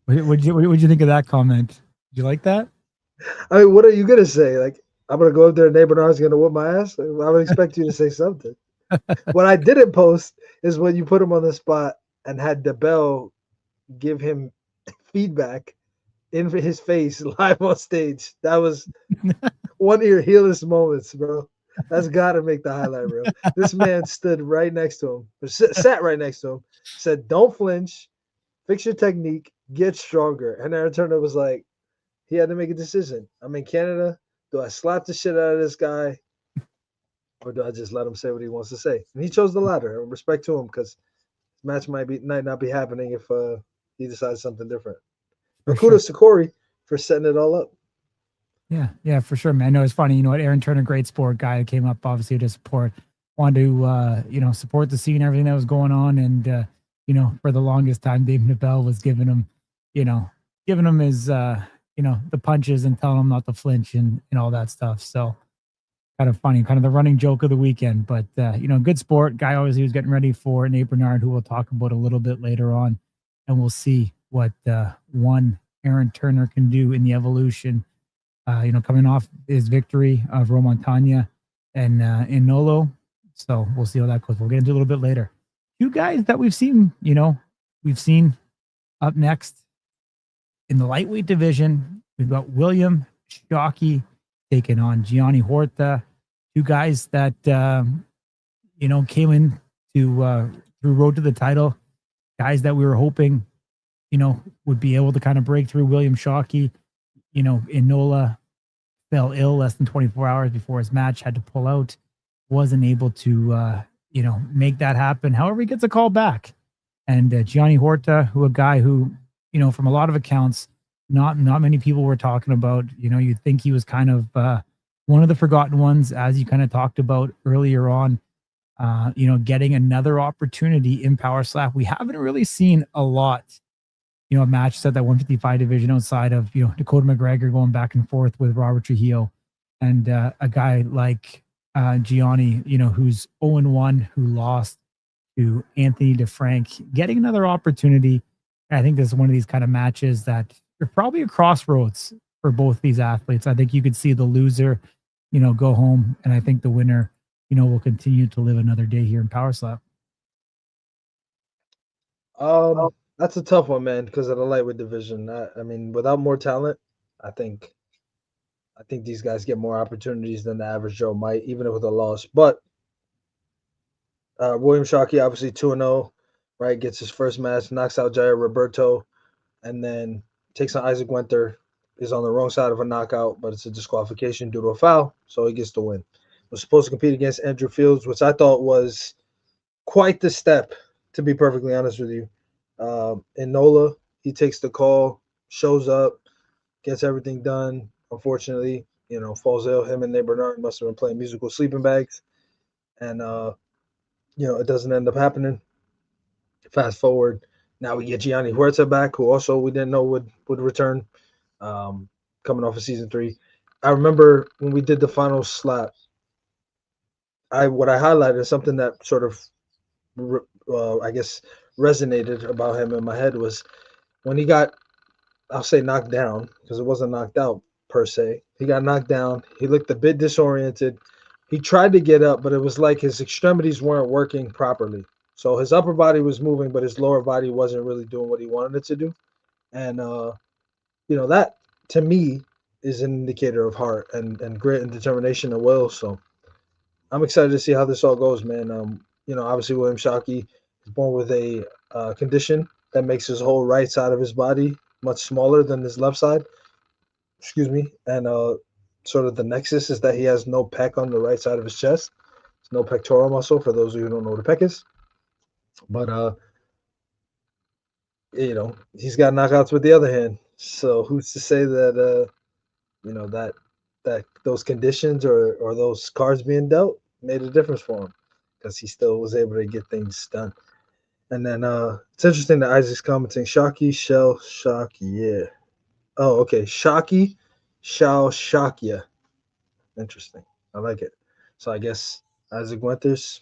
What'd you think of that comment? Did you like that? I mean, what are you gonna say? Like, I'm gonna go up there and Nate Bernard's gonna whoop my ass? I would expect you to say something. What I didn't post is when you put him on the spot and had DeBell give him feedback in his face live on stage. That was one of your heelest moments, bro. That's got to make the highlight reel. This man stood right next to him, or sat right next to him, said, "Don't flinch, fix your technique, get stronger." And Aaron Turner was like, he had to make a decision. I'm in Canada. Do I slap the shit out of this guy, or do I just let him say what he wants to say? And he chose the latter. And respect to him, because this match might not be happening if he decides something different. But kudos to Corey for setting it all up. Yeah, for sure, man. I know it's funny. You know what? Aaron Turner, great sport guy, that came up obviously to support, wanted to support the scene, everything that was going on, and for the longest time, Dave Nabel was giving him his the punches and telling him not to flinch and all that stuff. So kind of funny, kind of the running joke of the weekend. But good sport guy. Always, he was getting ready for Nate Bernard, who we'll talk about a little bit later on, and we'll see what one Aaron Turner can do in the evolution. Coming off his victory of Romontagna and in Nolo. So we'll see how that goes. We'll get into a little bit later. Two guys that we've seen up next in the lightweight division. We've got William Shockey taking on Gianni Huerta. Two guys that, came in through road to the title. Guys that we were hoping, would be able to kind of break through. William Shockey, Inola fell ill less than 24 hours before his match, had to pull out, wasn't able to, make that happen. However, he gets a call back. And Gianni Huerta, a guy who, from a lot of accounts, not many people were talking about. You'd think he was kind of one of the forgotten ones, as you kind of talked about earlier on, getting another opportunity in Power Slap. We haven't really seen a lot. A match set that 155 division outside of, Dakota McGregor going back and forth with Robert Trujillo, and a guy like Gianni, who's 0-1, who lost to Anthony DeFrank, getting another opportunity. And I think this is one of these kind of matches that are probably a crossroads for both these athletes. I think you could see the loser, go home, and I think the winner, will continue to live another day here in Power Slap. That's a tough one, man, because of the lightweight division. I mean, without more talent, I think these guys get more opportunities than the average Joe might, even with a loss. But William Shockey, obviously 2-0, right? Gets his first match, knocks out Jair Roberto, and then takes on Isaac Winter. Is on the wrong side of a knockout, but it's a disqualification due to a foul, so he gets the win. Was supposed to compete against Andrew Fields, which I thought was quite the step, to be perfectly honest with you. In NOLA, he takes the call, shows up, gets everything done. Unfortunately, falls ill. Him and Nate Bernard must have been playing musical sleeping bags, and it doesn't end up happening. Fast forward, now we get Gianni Huerta back, who also we didn't know would return, coming off of season 3. I remember when we did the final slap, what I highlighted is something that sort of, I guess, resonated about him in my head was when he got, I'll say knocked down, because it wasn't knocked out per se. He got knocked down. He looked a bit disoriented. He tried to get up, but it was like his extremities weren't working properly. So his upper body was moving, but his lower body wasn't really doing what he wanted it to do. And, that to me is an indicator of heart and grit and determination and will. So I'm excited to see how this all goes, man. Obviously William Shockey is born with a condition that makes his whole right side of his body much smaller than his left side. Excuse me. And sort of the nexus is that he has no pec on the right side of his chest. There's no pectoral muscle, for those of you who don't know what a pec is. But he's got knockouts with the other hand. So who's to say that that those conditions or those cards being dealt made a difference for him, because he still was able to get things done. And then it's interesting that Isaac's commenting Shockey, Shockey, yeah. Oh, okay. Shockey, Shockia. Interesting. I like it. So I guess Isaac Winters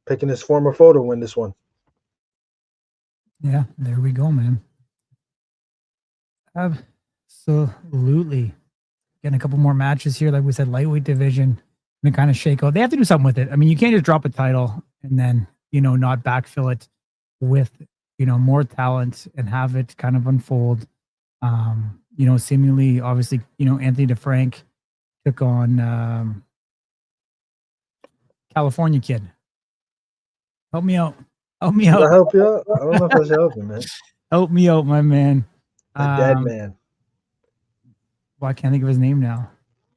picking his former foe to win this one. Yeah, there we go, man. Absolutely. Getting a couple more matches here. Like we said, lightweight division, and kind of shake out. They have to do something with it. I mean, you can't just drop a title and then, not backfill it with, more talent and have it kind of unfold. Seemingly, obviously, Anthony DeFrank took on California Kid. Help me out. Help me out. Can I help you out? I don't know if I should help you, man. Help me out, my man. The dead man. Well, I can't think of his name now.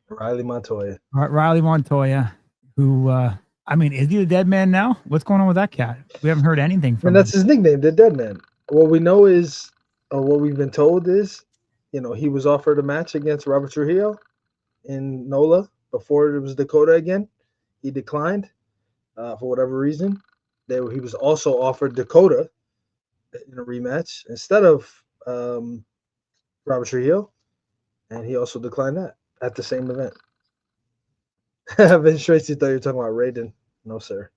Riley Montoya. Riley Montoya, who, is he the dead man now? What's going on with that cat? We haven't heard anything from him. That's his nickname, the dead man. What we know is, what we've been told is, he was offered a match against Robert Trujillo in NOLA before it was Dakota again. He declined for whatever reason. He was also offered Dakota in a rematch instead of Robert Trujillo, and he also declined that at the same event. Vince Tracy thought you were talking about Raiden. No, sir.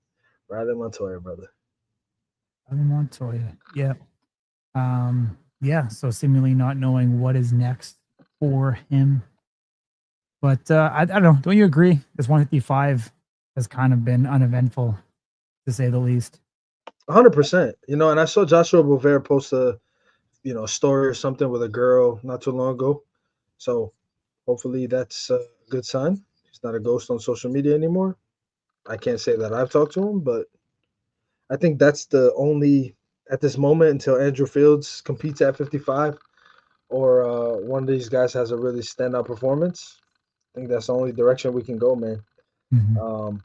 Riley Montoya, brother. Riley Montoya, yeah. So seemingly not knowing what is next for him. But I don't know. Don't you agree? This 155 has kind of been uneventful, to say the least. 100%. And I saw Joshua Bovera post a story or something with a girl not too long ago. So hopefully that's a good sign. He's not a ghost on social media anymore. I can't say that I've talked to him, but I think that's the only, at this moment, until Andrew Fields competes at 55 or one of these guys has a really standout performance, I think that's the only direction we can go, man. Mm-hmm.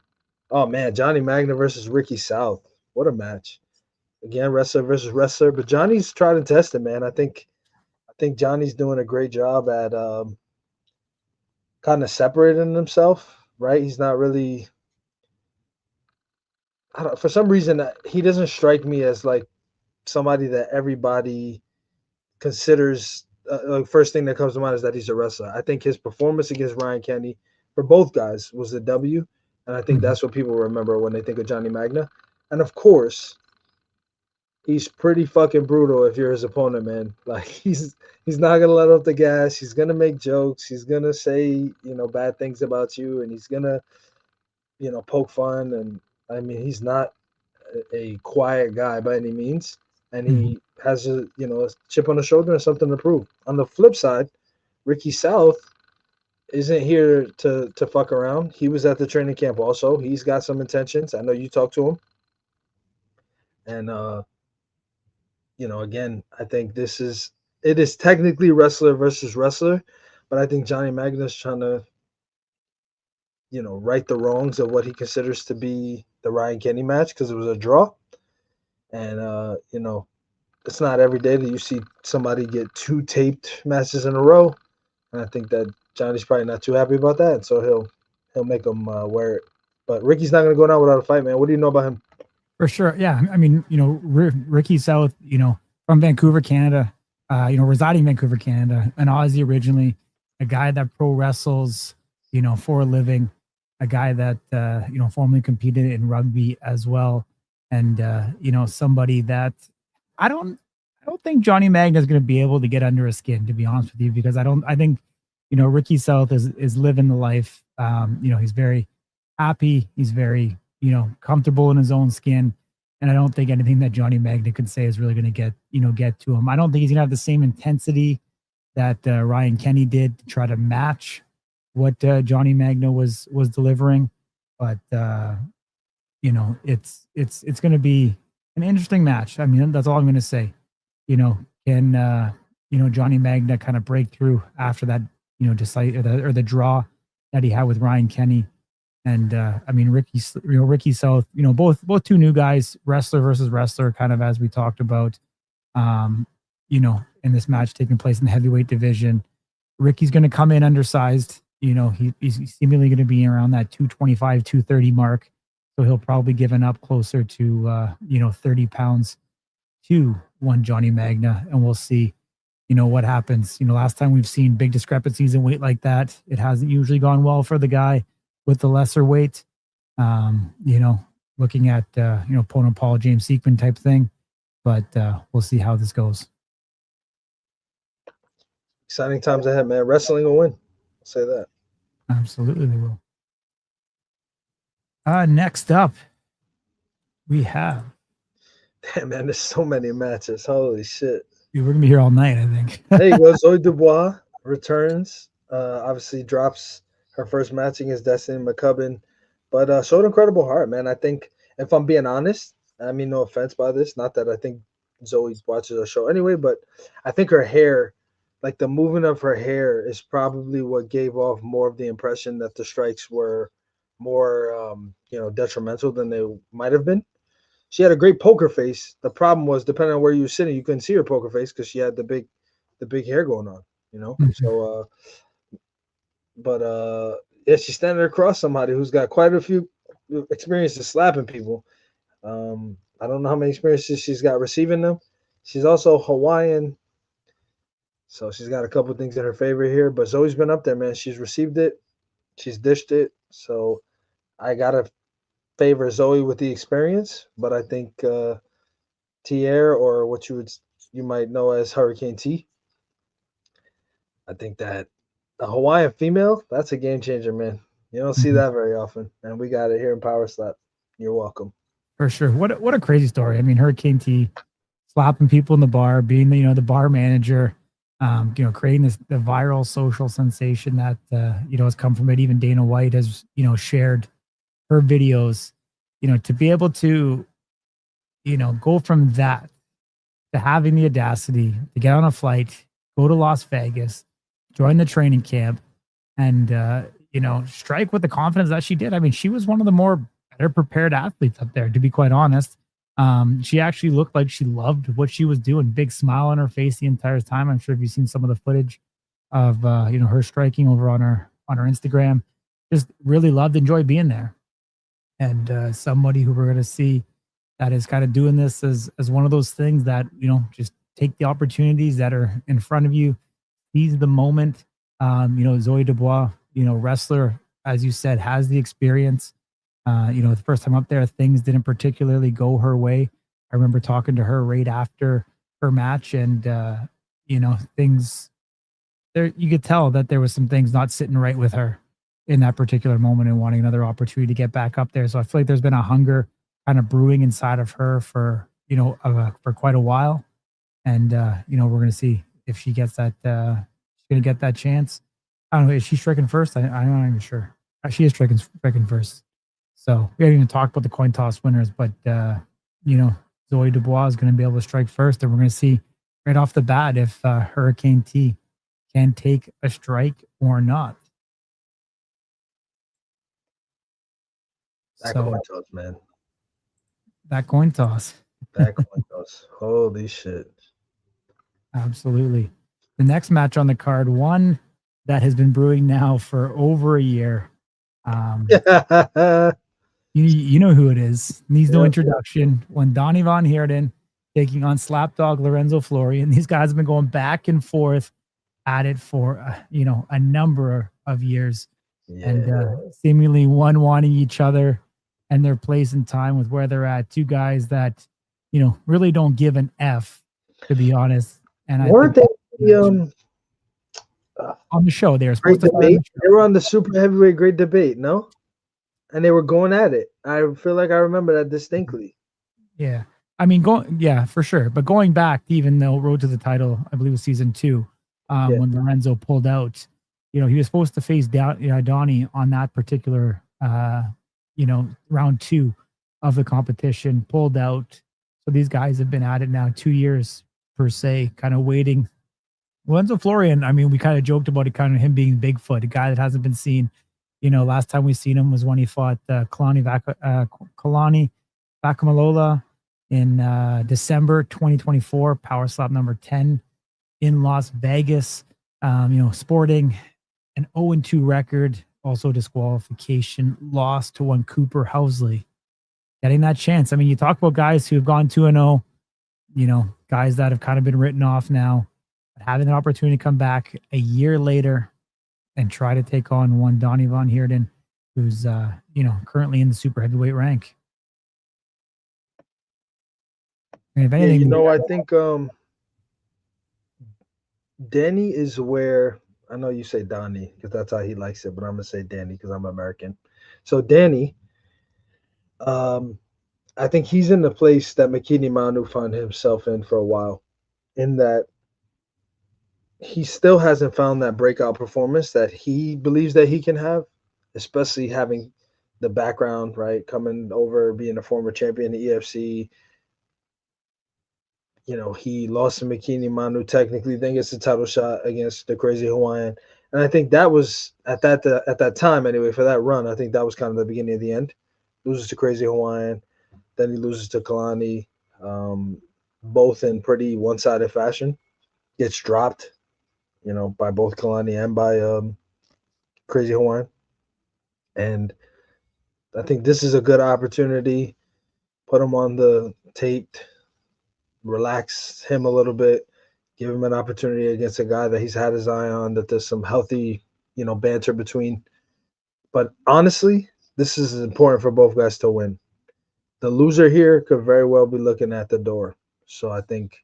Oh, man, Johnny Magna versus Ricky South. What a match. Again, wrestler versus wrestler. But Johnny's tried and tested, man. I think Johnny's doing a great job at kind of separating himself, right? He's not really – for some reason, he doesn't strike me as like somebody that everybody considers first thing that comes to mind is that he's a wrestler. I think his performance against Ryan Kennedy for both guys was a W, and I think that's what people remember when they think of Johnny Magna. And of course, he's pretty fucking brutal if you're his opponent, man. Like he's not gonna let off the gas. He's gonna make jokes. He's gonna say bad things about you, and he's gonna poke fun. And I mean, he's not a quiet guy by any means, and he has a chip on his shoulder and something to prove. On the flip side, Ricky South isn't here to fuck around. He was at the training camp also. He's got some intentions. I know you talked to him, and again, I think it is technically wrestler versus wrestler, but I think Johnny Magna's trying to right the wrongs of what he considers to be the Ryan Kenny match because it was a draw. And, it's not every day that you see somebody get 2 taped matches in a row. And I think that Johnny's probably not too happy about that. And so he'll make him wear it. But Ricky's not going to go down without a fight, man. What do you know about him? For sure. Yeah. I mean, Ricky South, from Vancouver, Canada, residing in Vancouver, Canada, an Aussie originally, a guy that pro wrestles, for a living, a guy that, formerly competed in rugby as well. And, somebody that I don't think Johnny Magna is going to be able to get under his skin, to be honest with you, because I think, Ricky South is living the life. He's very happy. He's very, comfortable in his own skin. And I don't think anything that Johnny Magna could say is really going to get to him. I don't think he's going to have the same intensity that Ryan Kenny did to try to match what Johnny Magna was delivering. But, it's going to be an interesting match. I mean, that's all I'm going to say. Can Johnny Magna kind of break through after that, or the draw that he had with Ryan Kenny. And I mean, Ricky South, both two new guys, wrestler versus wrestler, kind of as we talked about, in this match taking place in the heavyweight division. Ricky's going to come in undersized. He's seemingly going to be around that 225, 230 mark. So he'll probably given up closer to, 30 pounds to one Johnny Magna. And we'll see, what happens. Last time we've seen big discrepancies in weight like that, it hasn't usually gone well for the guy with the lesser weight. Looking at, opponent Paul James Sequin type thing. But we'll see how this goes. Exciting times ahead, man. Wrestling will win. I'll say that. Absolutely, they will. Next up, we have. Damn, man, there's so many matches. Holy shit. Dude, we're going to be here all night, I think. There you go. Zoe Dubois returns. Obviously drops her first match against Destiny McCubbin, but showed incredible heart, man. I think, if I'm being honest, I mean, no offense by this, not that I think Zoe watches our show anyway, but I think her hair, like the movement of her hair, is probably what gave off more of the impression that the strikes were more, detrimental than they might have been. She had a great poker face. The problem was, depending on where you were sitting, you couldn't see her poker face because she had the big hair going on, Mm-hmm. So, she's standing across somebody who's got quite a few experiences slapping people. I don't know how many experiences she's got receiving them. She's also Hawaiian, so she's got a couple of things in her favor here. But Zoe's been up there, man. She's received it. She's dished it. So I got to favor Zoe with the experience. But I think Tiare, or what you might know as Hurricane T, I think that a Hawaiian female, that's a game changer, man. You don't see that very often. And we got it here in Power Slap. You're welcome. For sure. What a crazy story. I mean, Hurricane T slapping people in the bar, being the bar manager, creating the viral social sensation that has come from it. Even Dana White has shared her videos. To be able to go from that to having the audacity to get on a flight, go to Las Vegas, join the training camp, and strike with the confidence that she did. I mean, she was one of the more better prepared athletes up there, to be quite honest. She actually looked like she loved what she was doing. Big smile on her face the entire time. I'm sure if you've seen some of the footage of her striking over on her Instagram, just really loved, enjoyed being there. And somebody who we're going to see that is kind of doing this as one of those things that just take the opportunities that are in front of you, seize the moment. Zoe Dubois, wrestler, as you said, has the experience. The first time up there, things didn't particularly go her way. I remember talking to her right after her match, and things there. You could tell that there was some things not sitting right with her in that particular moment, and wanting another opportunity to get back up there. So I feel like there's been a hunger kind of brewing inside of her for for quite a while, and we're gonna see if she gets that. She's gonna get that chance. I don't know. Is she striking first? I'm not even sure. She is striking first. So we haven't even talked about the coin toss winners, but Zoe Dubois is going to be able to strike first, and we're going to see right off the bat if Hurricane T can take a strike or not. That coin toss, man. That coin toss. That coin toss. Holy shit. Absolutely. The next match on the card, one that has been brewing now for over a year. You know who it is. Needs no introduction. When Donnie Von Heerden taking on Slapdog Lorenzo Florian. These guys have been going back and forth at it for a number of years, and seemingly one wanting each other and their place in time with where they're at. Two guys that really don't give an F, to be honest. And weren't they on the show? They were supposed to. They were on the super heavyweight great debate, no? And they were going at it. I feel like I remember that distinctly. Yeah. I mean, for sure. But going back, even though Road to the Title, I believe it was season 2, when Lorenzo pulled out, he was supposed to face Donnie on that particular, round 2 of the competition, pulled out. So these guys have been at it now 2 years, per se, kind of waiting. Lorenzo Florian, I mean, we kind of joked about it, kind of him being Bigfoot, a guy that hasn't been seen. Last time we seen him was when he fought Kalani Vakamalola in December 2024, Power Slap number 10 in Las Vegas. Sporting an 0-2 record, also disqualification, loss to one Cooper Housley. Getting that chance. I mean, you talk about guys who have gone 2-0, guys that have kind of been written off now, but having an opportunity to come back a year later and try to take on one Donnie Von Heerden, who's currently in the super heavyweight rank. And if anything, I think Danny is where, I know you say Donnie because that's how he likes it, but I'm gonna say Danny because I'm American. So Danny, I think he's in the place that Makini Manu found himself in for a while, in that he still hasn't found that breakout performance that he believes that he can have, especially having the background, right? Coming over, being a former champion in the EFC. He lost to Makini Manu technically, then gets the title shot against the Crazy Hawaiian. And I think that was at that time anyway, for that run, I think that was kind of the beginning of the end. Loses to Crazy Hawaiian, then he loses to Kalani, both in pretty one-sided fashion. Gets dropped, by both Kalani and by Crazy Hawaiian. And I think this is a good opportunity. Put him on the tape, relax him a little bit, give him an opportunity against a guy that he's had his eye on, that there's some healthy, banter between. But honestly, this is important for both guys to win. The loser here could very well be looking at the door. So I think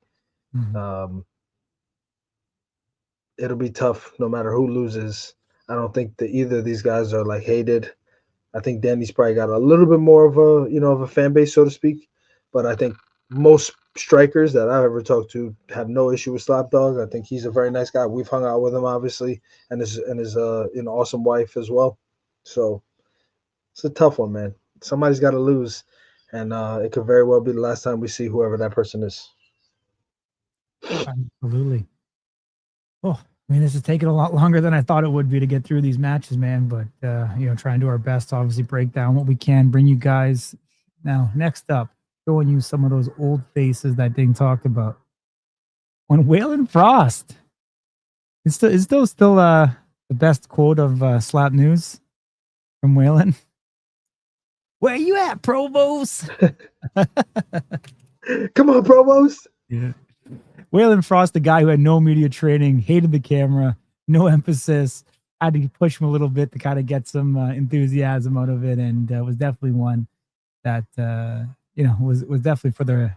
it'll be tough no matter who loses. I don't think that either of these guys are like hated. I think Danny's probably got a little bit more of a fan base, so to speak. But I think most strikers that I've ever talked to have no issue with Slapdog. I think he's a very nice guy. We've hung out with him, obviously, and his awesome wife as well. So it's a tough one, man. Somebody's got to lose, and it could very well be the last time we see whoever that person is. Absolutely. Oh, I mean, this is taking a lot longer than I thought it would be to get through these matches, man. But try and do our best to obviously break down what we can, bring you guys. Now, next up, showing you some of those old faces that Ding talked about. On Waylon Frost. Is still the best quote of Slap News from Waylon? Where you at, Provost? Come on, Provost. Yeah. Waylon Frost, the guy who had no media training, hated the camera, no emphasis, had to push him a little bit to kind of get some enthusiasm out of it, and was definitely one that was definitely for the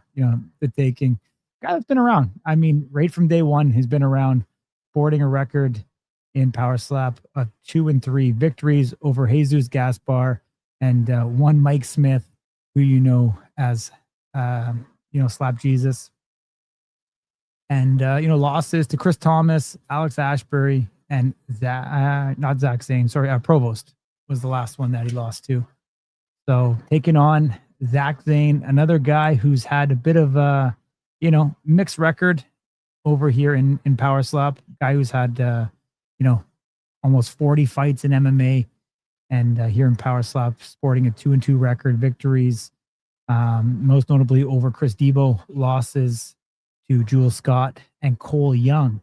taking. Guy that's been around. I mean, right from day one, he's been around, sporting a record in Power Slap of 2-3 victories over Jesus Gaspar and one Mike Smith, who you know as Slap Jesus, and losses to Chris Thomas, Alex Ashbury, and not Zach Zane. Sorry, Provost was the last one that he lost to. So taking on Zach Zane, another guy who's had a bit of a mixed record over here in Power Slap. Guy who's had almost 40 fights in MMA, and here in Power Slap, sporting a 2-2 record, victories, most notably over Chris Debo, losses to Jules Scott and Cole Young.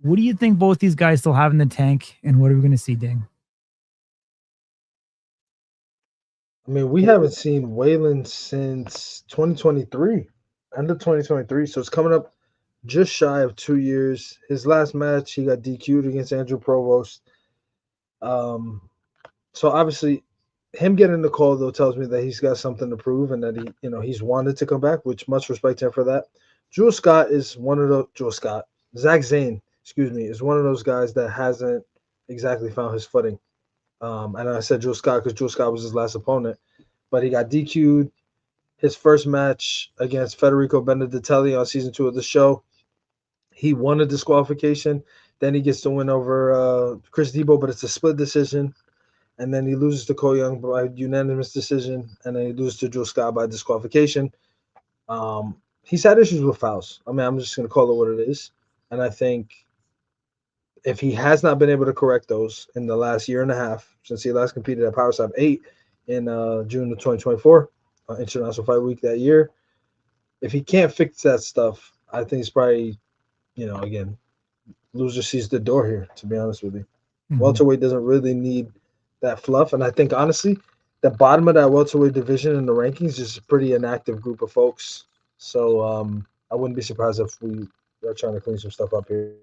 What do you think both these guys still have in the tank, and what are we going to see, Ding? I mean, we haven't seen Waylon since 2023, end of 2023. So it's coming up just shy of 2 years. His last match, he got DQ'd against Andrew Provost. So obviously, him getting the call though tells me that he's got something to prove and that he's wanted to come back, which much respect to him for that. Jules Scott is one of those. Zach Zane, is one of those guys that hasn't exactly found his footing. And I said Jules Scott because Jules Scott was his last opponent, but he got DQ'd his first match against Federico Beneditelli on season 2 of the show. He won a disqualification. Then he gets to win over Chris Debo, but it's a split decision. And then he loses to Cole Young by unanimous decision, and then he loses to Jules Scott by disqualification. He's had issues with fouls. I mean, I'm just going to call it what it is. And I think if he has not been able to correct those in the last year and a half, since he last competed at Power Slap 8 in June of 2024, International Fight Week that year, if he can't fix that stuff, I think he's probably, again, loser sees the door here, to be honest with you. Mm-hmm. Welterweight doesn't really need that fluff. And I think, honestly, the bottom of that welterweight division in the rankings is a pretty inactive group of folks. So I wouldn't be surprised if we are trying to clean some stuff up here.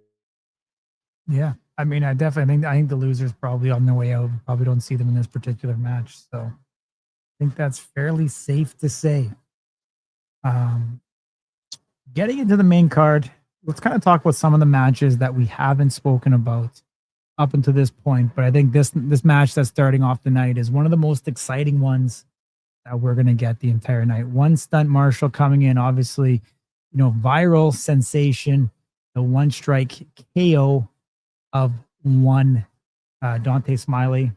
Yeah, I mean, I think the loser's probably on their way out. Probably don't see them in this particular match. So I think that's fairly safe to say. Getting into the main card, let's kind of talk about some of the matches that we haven't spoken about up until this point. But I think this match that's starting off the night is one of the most exciting ones that we're going to get the entire night. One Stunt Marshall coming in, obviously, viral sensation, the one strike KO of one Dante Smiley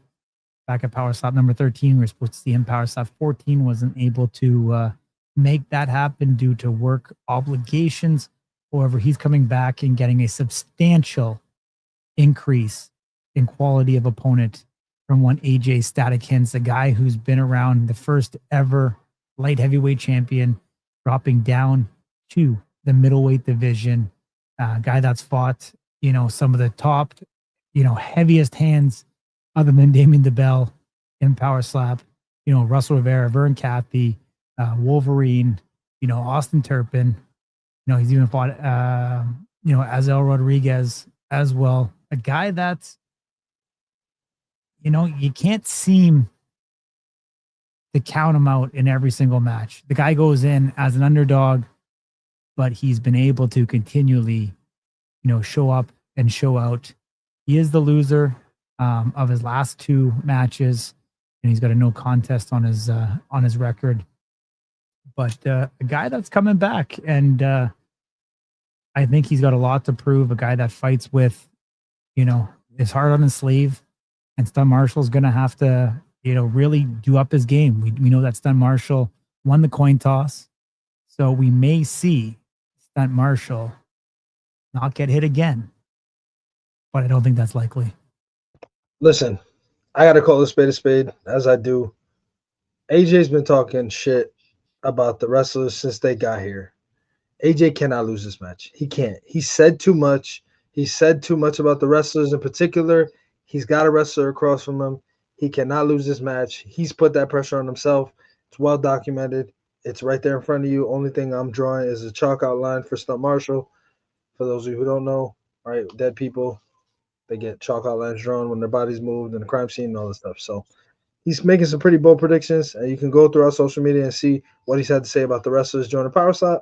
back at Power Slap number 13. We were supposed to see him Power Slap 14, wasn't able to make that happen due to work obligations. However, he's coming back and getting a substantial increase in quality of opponent from one AJ Static Hints, a guy who's been around, the first ever light heavyweight champion, dropping down to the middleweight division. Guy that's fought, some of the top, heaviest hands other than Damien DeBell in Power Slap, Russell Rivera, Vern Cathy, Wolverine, Austin Turpin. He's even fought, Azel Rodriguez as well. A guy that's, you can't seem to count him out in every single match. The guy goes in as an underdog, but he's been able to continually, show up and show out. He is the loser of his last 2 matches, and he's got a no contest on his record. But a guy that's coming back, and I think he's got a lot to prove. A guy that fights with, his heart on his sleeve, and Stunt Marshall's going to have to, really do up his game. We know that Stunt Marshall won the coin toss, so we may see Stunt Marshall not get hit again, but I don't think that's likely. Listen, I got to call a spade, as I do. AJ's been talking shit about the wrestlers since they got here. AJ cannot lose this match. He can't. He said too much. He said too much about the wrestlers in particular. He's got a wrestler across from him. He cannot lose this match. He's put that pressure on himself. It's well documented. It's right there in front of you. Only thing I'm drawing is a chalk outline for Stunt Marshall. For those of you who don't know, right, dead people, they get chalk outlines drawn when their bodies moved in the crime scene and all this stuff. So he's making some pretty bold predictions. And you can go through our social media and see what he's had to say about the wrestlers joining Power Slap.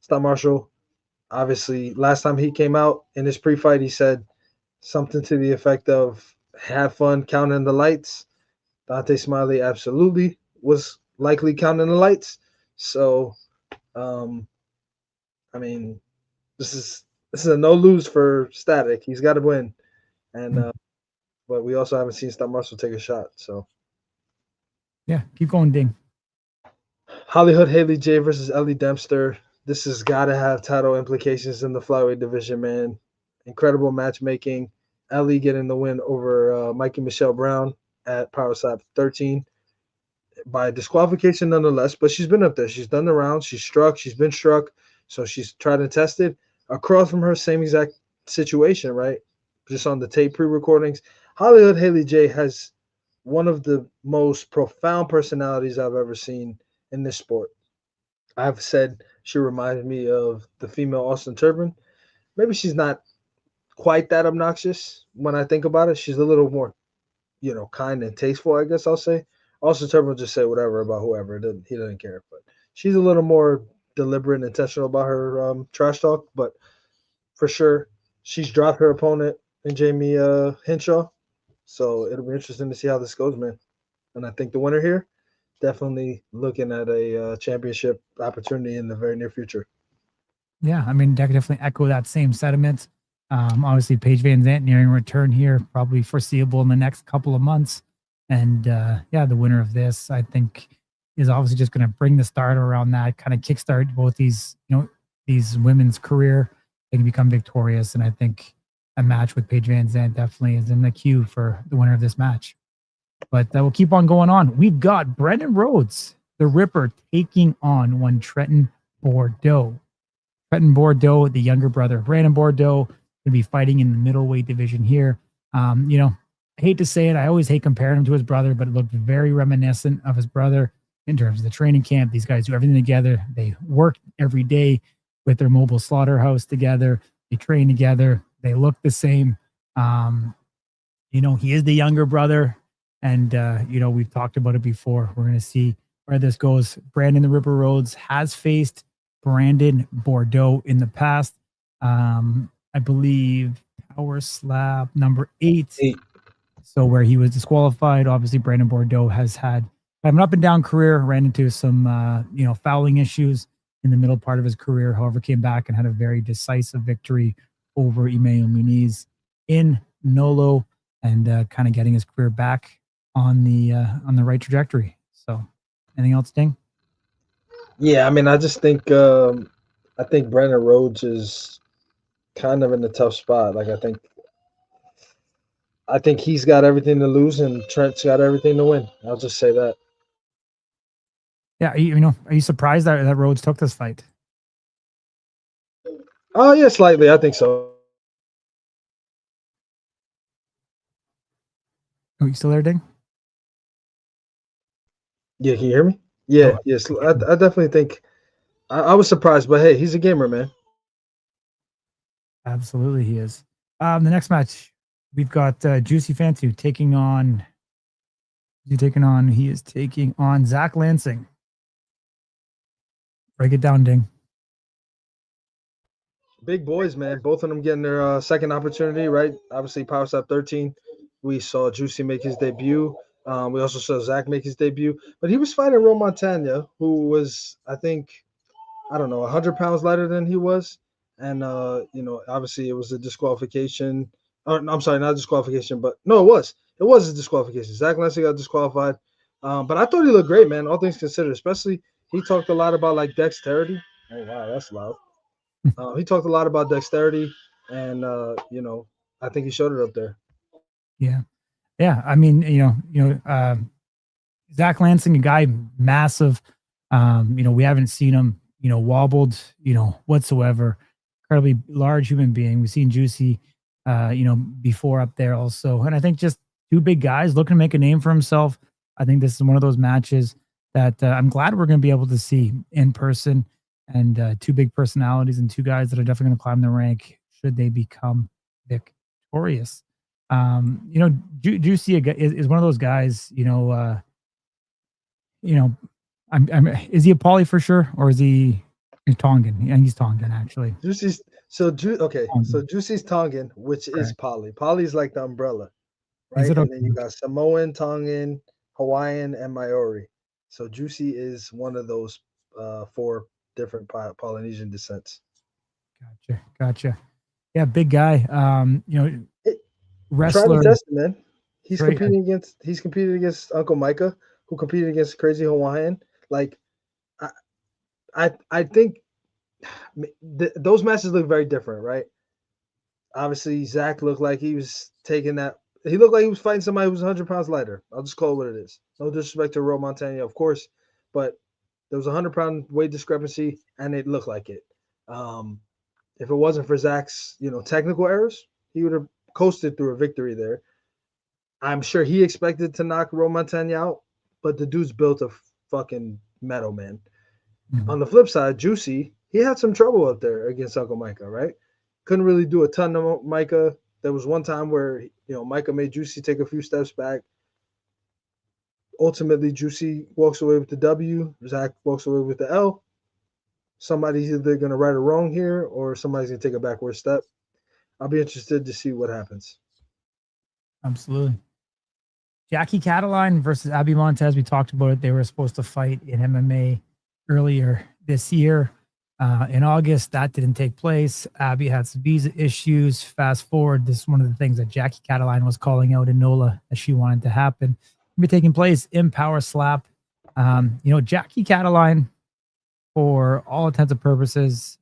Scott Marshall, obviously, last time he came out in his pre-fight, he said something to the effect of "Have fun counting the lights." Dante Smiley absolutely was likely counting the lights. So, um, I mean, this is a no lose for Static. He's got to win, and but we also haven't seen Scott Marshall take a shot. So. Yeah, keep going, Ding. Hollywood Haley J versus Ellie Dempster. This has got to have title implications in the flyweight division, man. Incredible matchmaking. Ellie getting the win over Mikey Michelle Brown at Power Slap 13 by disqualification nonetheless, but she's been up there. She's done the rounds. She's struck. She's been struck. So she's tried and tested. Across from her, same exact situation, right? Just on the tape pre-recordings. Hollywood Haley J has one of the most profound personalities I've ever seen in this sport. I've said she reminds me of the female Austin Turbin. Maybe she's not quite that obnoxious when I think about it. She's a little more, kind and tasteful, I guess I'll say. Austin Turbin will just say whatever about whoever. He doesn't care. But she's a little more deliberate and intentional about her trash talk. But for sure, she's dropped her opponent in Jamie Henshaw. So it'll be interesting to see how this goes, man. And I think the winner here, definitely looking at a championship opportunity in the very near future. Yeah, I mean, I could definitely echo that same sentiment. Obviously, Paige Van Zandt nearing return here, probably foreseeable in the next couple of months. And yeah, the winner of this, I think, is obviously just going to bring the start around that, kind of kickstart both these, these women's career. They can become victorious. And I think a match with Paige Van Zandt definitely is in the queue for the winner of this match. But we'll keep on going on. We've got Brendan Rhodes, the Ripper, taking on one Trenton Bordeaux. Trenton Bordeaux, the younger brother of Brandon Bordeaux, going to be fighting in the middleweight division here. I hate to say it, I always hate comparing him to his brother, but it looked very reminiscent of his brother in terms of the training camp. These guys do everything together. They work every day with their mobile slaughterhouse together. They train together. They look the same. He is the younger brother. And, we've talked about it before. We're going to see where this goes. Brandon the Ripper Rhodes has faced Brandon Bordeaux in the past. I believe Power Slap number 8. So where he was disqualified. Obviously, Brandon Bordeaux has had an up and down career, ran into some, fouling issues in the middle part of his career. However, came back and had a very decisive victory over Emmanuel Muniz in Nolo and kind of getting his career back on the right trajectory. So anything else, Ding? Yeah, I mean, I just think Brandon Rhodes is kind of in a tough spot. Like I think he's got everything to lose and Trent's got everything to win. I'll just say that. Yeah, are you surprised that Rhodes took this fight? Oh yeah, slightly. I think so. Oh, you still there, Ding? Yeah, can you hear me? Yeah, yes. I definitely think I was surprised, but hey, he's a gamer, man. Absolutely, he is. The next match, we've got Juicy Fantu taking on. He is taking on Zach Lansing. Break it down, Ding. Big boys, man. Both of them getting their second opportunity, right? Obviously, Power Slap 13. We saw Juicy make his debut. We also saw Zach make his debut, but he was fighting Ro Montana, who was, I think, 100 pounds lighter than he was. And, obviously it was a disqualification. Or, I'm sorry, not a disqualification, but no, it was. It was a disqualification. Zach Lansing got disqualified. But I thought he looked great, man, all things considered. Especially he talked a lot about, dexterity. Oh, wow, that's loud. He talked a lot about dexterity, and, I think he showed it up there. Yeah. Yeah, I mean, Zach Lansing, a guy massive. We haven't seen him, wobbled, whatsoever. Incredibly large human being. We've seen Juicy, before up there also. And I think just two big guys looking to make a name for himself. I think this is one of those matches that I'm glad we're going to be able to see in person. And two big personalities and two guys that are definitely going to climb the rank should they become victorious. Juicy is one of those guys. You know, is he a poly for sure, or is he's Tongan? Yeah, he's Tongan actually. Juicy's okay. So Juicy's Tongan, which is poly. Poly is like the umbrella, right? And then you got Samoan, Tongan, Hawaiian, and Maori. So Juicy is one of those 4 different Polynesian descents. Gotcha. Yeah, big guy. Wrestler. Try to test it, man. He's competing against Uncle Micah, who competed against Crazy Hawaiian. Like, I think those matches look very different, right? Obviously, Zach looked like he was taking that. He looked like he was fighting somebody who was 100 pounds lighter. I'll just call it what it is. No disrespect to Ro Montana, of course, but there was a 100-pound weight discrepancy, and it looked like it. If it wasn't for Zach's, technical errors, he would have coasted through a victory there. I'm sure he expected to knock Ro Montana out, but the dude's built a fucking metal, man. Mm-hmm. On the flip side, Juicy, he had some trouble up there against Uncle Micah, right? Couldn't really do a ton of Micah. There was one time where, Micah made Juicy take a few steps back. Ultimately, Juicy walks away with the W. Zach walks away with the L. Somebody's either going to right or wrong here, or somebody's going to take a backward step. I'll be interested to see what happens. Absolutely. Jackie Cataline versus Abby Montez. We talked about it. They were supposed to fight in MMA earlier this year. In August, that didn't take place. Abby had some visa issues. Fast forward, this is one of the things that Jackie Cataline was calling out in NOLA that she wanted to happen. It'll be taking place in Power Slap. Jackie Cataline, for all intents and purposes,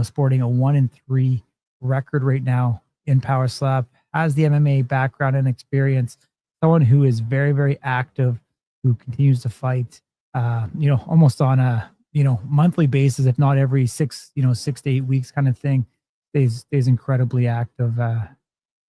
sporting a 1-3 record right now in Power Slap, has the MMA background and experience. Someone who is very, very active, who continues to fight, almost on a monthly basis, if not every 6 to 8 weeks kind of thing. Stays incredibly active.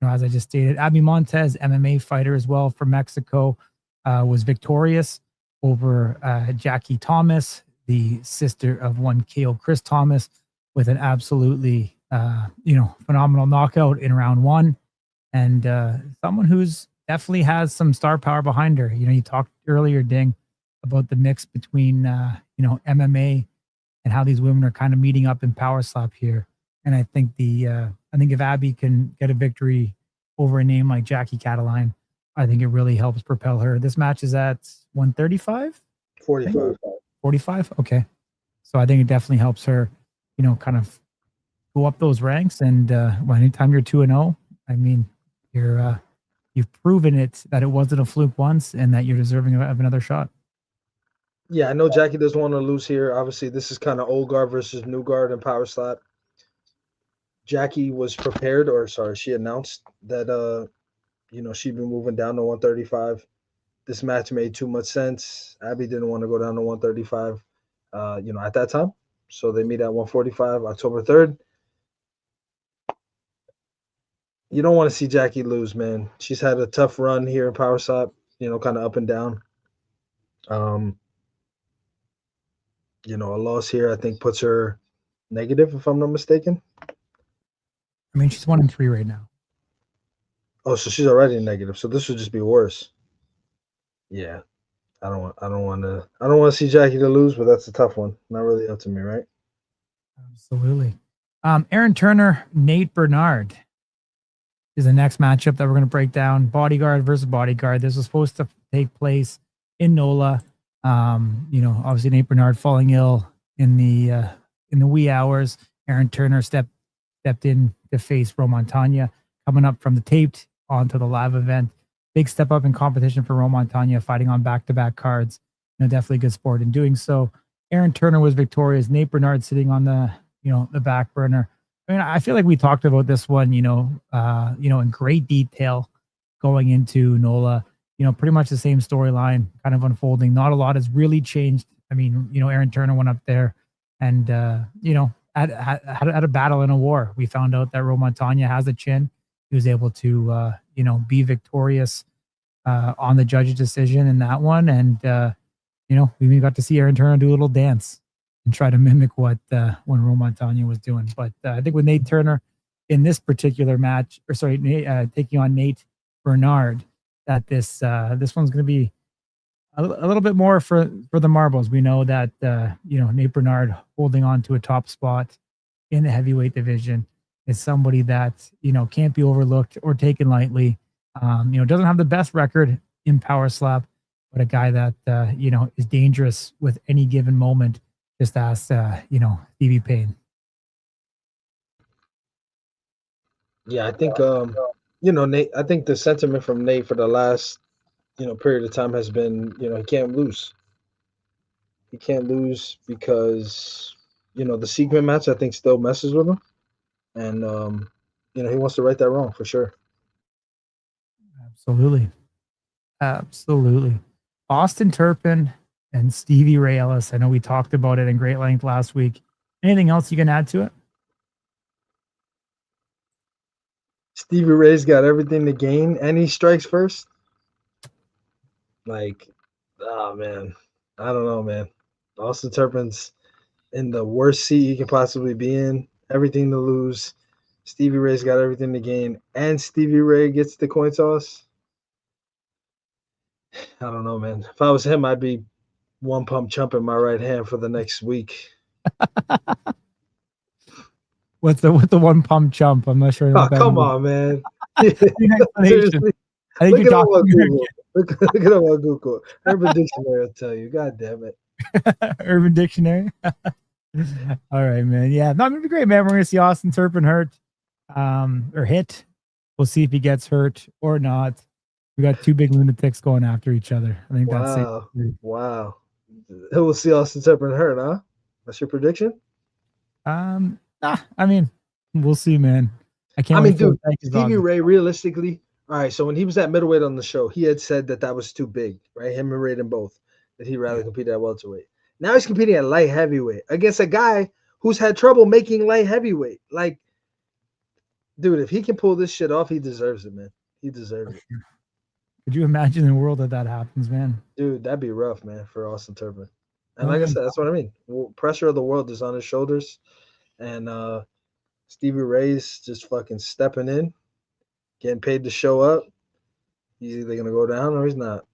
As I just stated, Abby Montez, MMA fighter as well from Mexico, was victorious over Jackie Thomas, the sister of one KO Chris Thomas, with an absolutely phenomenal knockout in round 1, and someone who's definitely has some star power behind her. You talked earlier, Ding, about the mix between MMA and how these women are kind of meeting up in Power Slap here. And I think if Abby can get a victory over a name like Jackie Cataline, I think it really helps propel her. This match is at 135? 45? Okay. So I think it definitely helps her, kind of go up those ranks. And anytime you're 2-0, I mean, you've proven it that it wasn't a fluke once and that you're deserving of another shot. Yeah, I know Jackie doesn't want to lose here. Obviously, this is kind of old guard versus new guard in Power Slap. Jackie was prepared, she announced that, she'd been moving down to 135. This match made too much sense. Abby didn't want to go down to 135, at that time. So they meet at 145, October 3rd. You don't want to see Jackie lose, man. She's had a tough run here in Power Slap, kind of up and down. A loss here, I think, puts her negative, if I'm not mistaken. I mean, she's 1-3 right now. Oh, so she's already negative. So this would just be worse. Yeah, I don't want to see Jackie to lose, but that's a tough one. Not really up to me, right? Absolutely. Aaron Turner, Nate Bernard is the next matchup that we're going to break down. Bodyguard versus bodyguard. This was supposed to take place in NOLA. Obviously Nate Bernard falling ill in the wee hours. Aaron Turner stepped in to face Ro Montana, coming up from the taped onto the live event. Big step up in competition for Ro Montana, fighting on back-to-back cards. Definitely good sport in doing so. Aaron Turner was victorious. Nate Bernard sitting on the back burner. I mean, I feel like we talked about this one, in great detail going into NOLA. Pretty much the same storyline kind of unfolding. Not a lot has really changed. I mean, Aaron Turner went up there and, had a battle in a war. We found out that Ro Montana has a chin. He was able to, be victorious on the judge's decision in that one. And, we even got to see Aaron Turner do a little dance and try to mimic what Ro Montana was doing. But I think with Nate Turner, in this particular match, or sorry, taking on Nate Bernard, that this one's going to be a little bit more for the marbles. We know that Nate Bernard holding on to a top spot in the heavyweight division is somebody that can't be overlooked or taken lightly. Doesn't have the best record in power slap, but a guy that is dangerous with any given moment. Just ask Stevie Payne. Yeah, I think Nate. I think the sentiment from Nate for the last period of time has been he can't lose. He can't lose because the segment match I think still messes with him, and he wants to right that wrong for sure. Absolutely. Austin Turpin and Stevie Ray Ellis. I know we talked about it in great length last week. Anything else you can add to it? Stevie Ray's got everything to gain, and he strikes first. Like, oh man, I don't know, man. Austin Turpin's in the worst seat he can possibly be in. Everything to lose. Stevie Ray's got everything to gain, and Stevie Ray gets the coin toss. I don't know, man. If I was him, I'd be one pump chumping my right hand for the next week. With the one pump chump, I'm not sure. Oh, come on, man. Seriously. I think look it up on Google. Look it up on Google. Urban Dictionary will tell you. God damn it. Urban Dictionary. All right, man. Yeah, no, it'd be great, man. We're gonna see Austin Turpin hurt, or hit. We'll see if he gets hurt or not. We got two big lunatics going after each other. I think that's it. Wow. Who will see Austin Turpin hurt, huh? That's your prediction? I mean, we'll see, man. Dude, Stevie Ray, realistically, all right, so when he was at middleweight on the show, he had said that was too big, right? Him and Raiden both, that he'd rather compete at welterweight. Now he's competing at light heavyweight against a guy who's had trouble making light heavyweight. Like, dude, if he can pull this shit off, he deserves it, man. He deserves it. Could you imagine the world that happens, man? Dude, that'd be rough, man, for Austin Turpin. And like I said, that's what I mean. Pressure of the world is on his shoulders. And Stevie Ray's just fucking stepping in, getting paid to show up. He's either going to go down or he's not.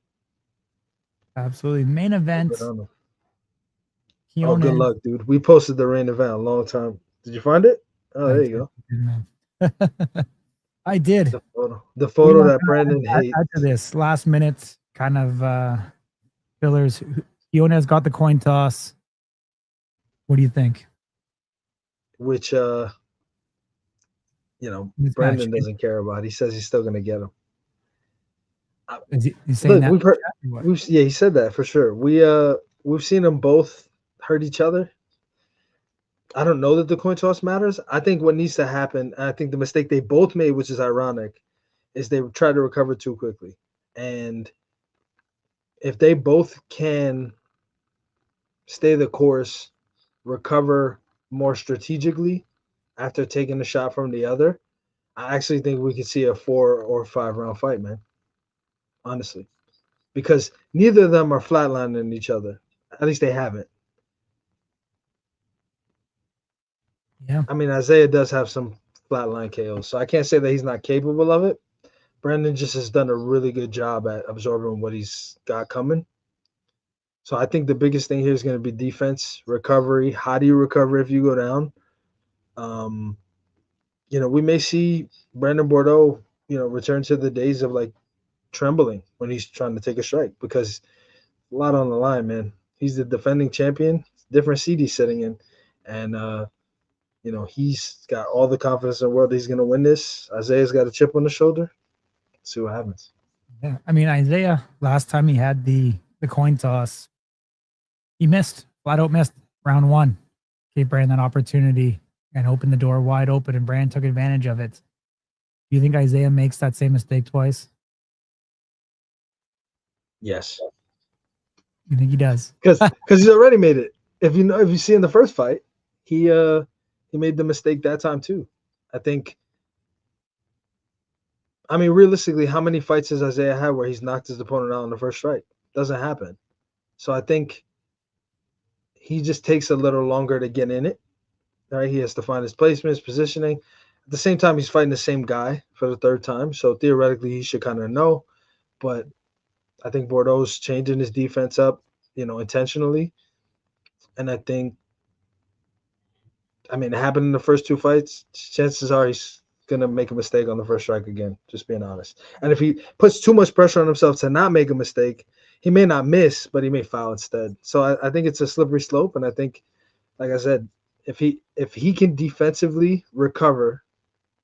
Absolutely. Main event. Oh, good luck, dude. We posted the main event a long time. Did you find it? Oh, there you go. I did. The photo that Brandon hates. After this last minute kind of fillers, Iona's got the coin toss. What do you think? Which Brandon doesn't care about. He says he's still going to get him. He's saying that? He said that for sure. We've seen them both hurt each other. I don't know that the coin toss matters. I think what needs to happen, I think the mistake they both made, which is ironic, is they tried to recover too quickly. And if they both can stay the course, recover more strategically after taking a shot from the other, I actually think we could see a 4 or 5 round fight, man. Honestly. Because neither of them are flatlining each other. At least they haven't. Yeah. I mean, Isaiah does have some flatline KOs, so I can't say that he's not capable of it. Brandon just has done a really good job at absorbing what he's got coming. So I think the biggest thing here is going to be defense, recovery. How do you recover if you go down? We may see Brandon Bordeaux, return to the days of like trembling when he's trying to take a strike, because a lot on the line, man. He's the defending champion, different seat he's sitting in. And, he's got all the confidence in the world that he's going to win this. Isaiah's got a chip on the shoulder. Let's see what happens. Yeah. I mean, Isaiah, last time he had the coin toss, he flat out missed round 1. Gave Brand that opportunity and opened the door wide open, and Brand took advantage of it. Do you think Isaiah makes that same mistake twice? Yes. You think he does? Because he's already made it. If you see in the first fight, he made the mistake that time too. Realistically, how many fights has Isaiah had where he's knocked his opponent out on the first strike? Doesn't happen. So I think he just takes a little longer to get in it. Right? He has to find his placement, his positioning. At the same time, he's fighting the same guy for the third time, so theoretically he should kind of know. But I think Bordeaux's changing his defense up, intentionally. And I think, it happened in the first two fights. Chances are he's going to make a mistake on the first strike again, just being honest. And if he puts too much pressure on himself to not make a mistake, he may not miss, but he may foul instead. So I think it's a slippery slope. And I think, like I said, if he can defensively recover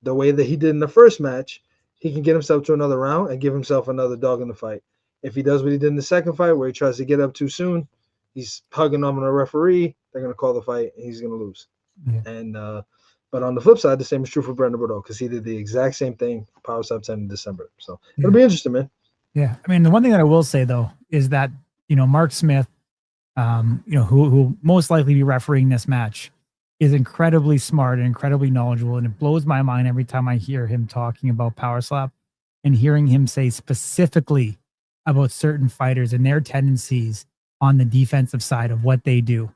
the way that he did in the first match, he can get himself to another round and give himself another dog in the fight. If he does what he did in the second fight, where he tries to get up too soon, he's hugging on the referee, they're going to call the fight, and he's going to lose. Yeah. And but on the flip side, the same is true for Brandon Bordeaux, because he did the exact same thing, Power Sub 10 in December. So it'll be interesting, man. Yeah. The one thing that I will say, though, is that, Mark Smith, who most likely be refereeing this match, is incredibly smart and incredibly knowledgeable. And it blows my mind every time I hear him talking about Power Slap and hearing him say specifically about certain fighters and their tendencies on the defensive side of what they do.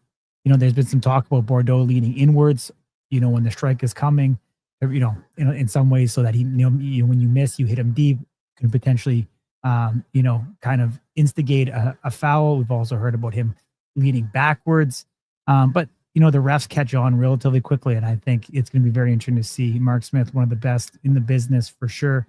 There's been some talk about Bordeaux leaning inwards, when the strike is coming, in some ways, so that he, when you miss, you hit him deep, can potentially, kind of instigate a foul. We've also heard about him leaning backwards. But the refs catch on relatively quickly. And I think it's going to be very interesting to see Mark Smith, one of the best in the business for sure.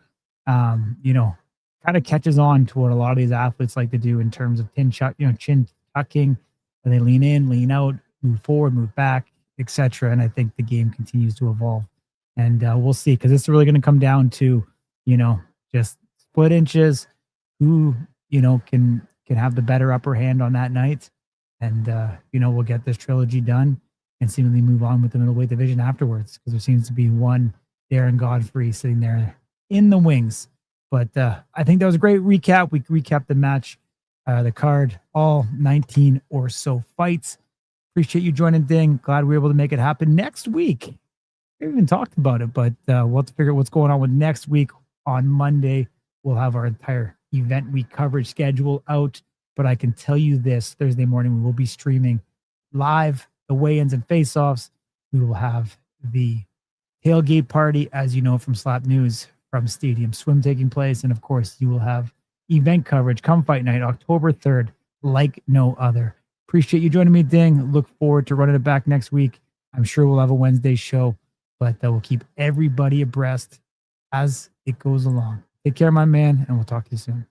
Kind of catches on to what a lot of these athletes like to do in terms of chin tucking, and they lean in, lean out, move forward, move back, etc. And I think the game continues to evolve, and we'll see, because it's really going to come down to, just split inches, who, can have the better upper hand on that night. And, we'll get this trilogy done and seemingly move on with the middleweight division afterwards, because there seems to be one Darren Godfrey sitting there in the wings. But I think that was a great recap. We recapped the match, the card, all 19 or so fights. Appreciate you joining, Ding. Glad we were able to make it happen. Next week, we haven't even talked about it, but we'll have to figure out what's going on with next week. On Monday, we'll have our entire event week coverage schedule out. But I can tell you this, Thursday morning, we will be streaming live the weigh-ins and face-offs. We will have the tailgate party, as you know from Slap News, from Stadium Swim taking place. And, of course, you will have event coverage come fight night, October 3rd, like no other. Appreciate you joining me, Ding. Look forward to running it back next week. I'm sure we'll have a Wednesday show, but we'll keep everybody abreast as it goes along. Take care, my man, and we'll talk to you soon.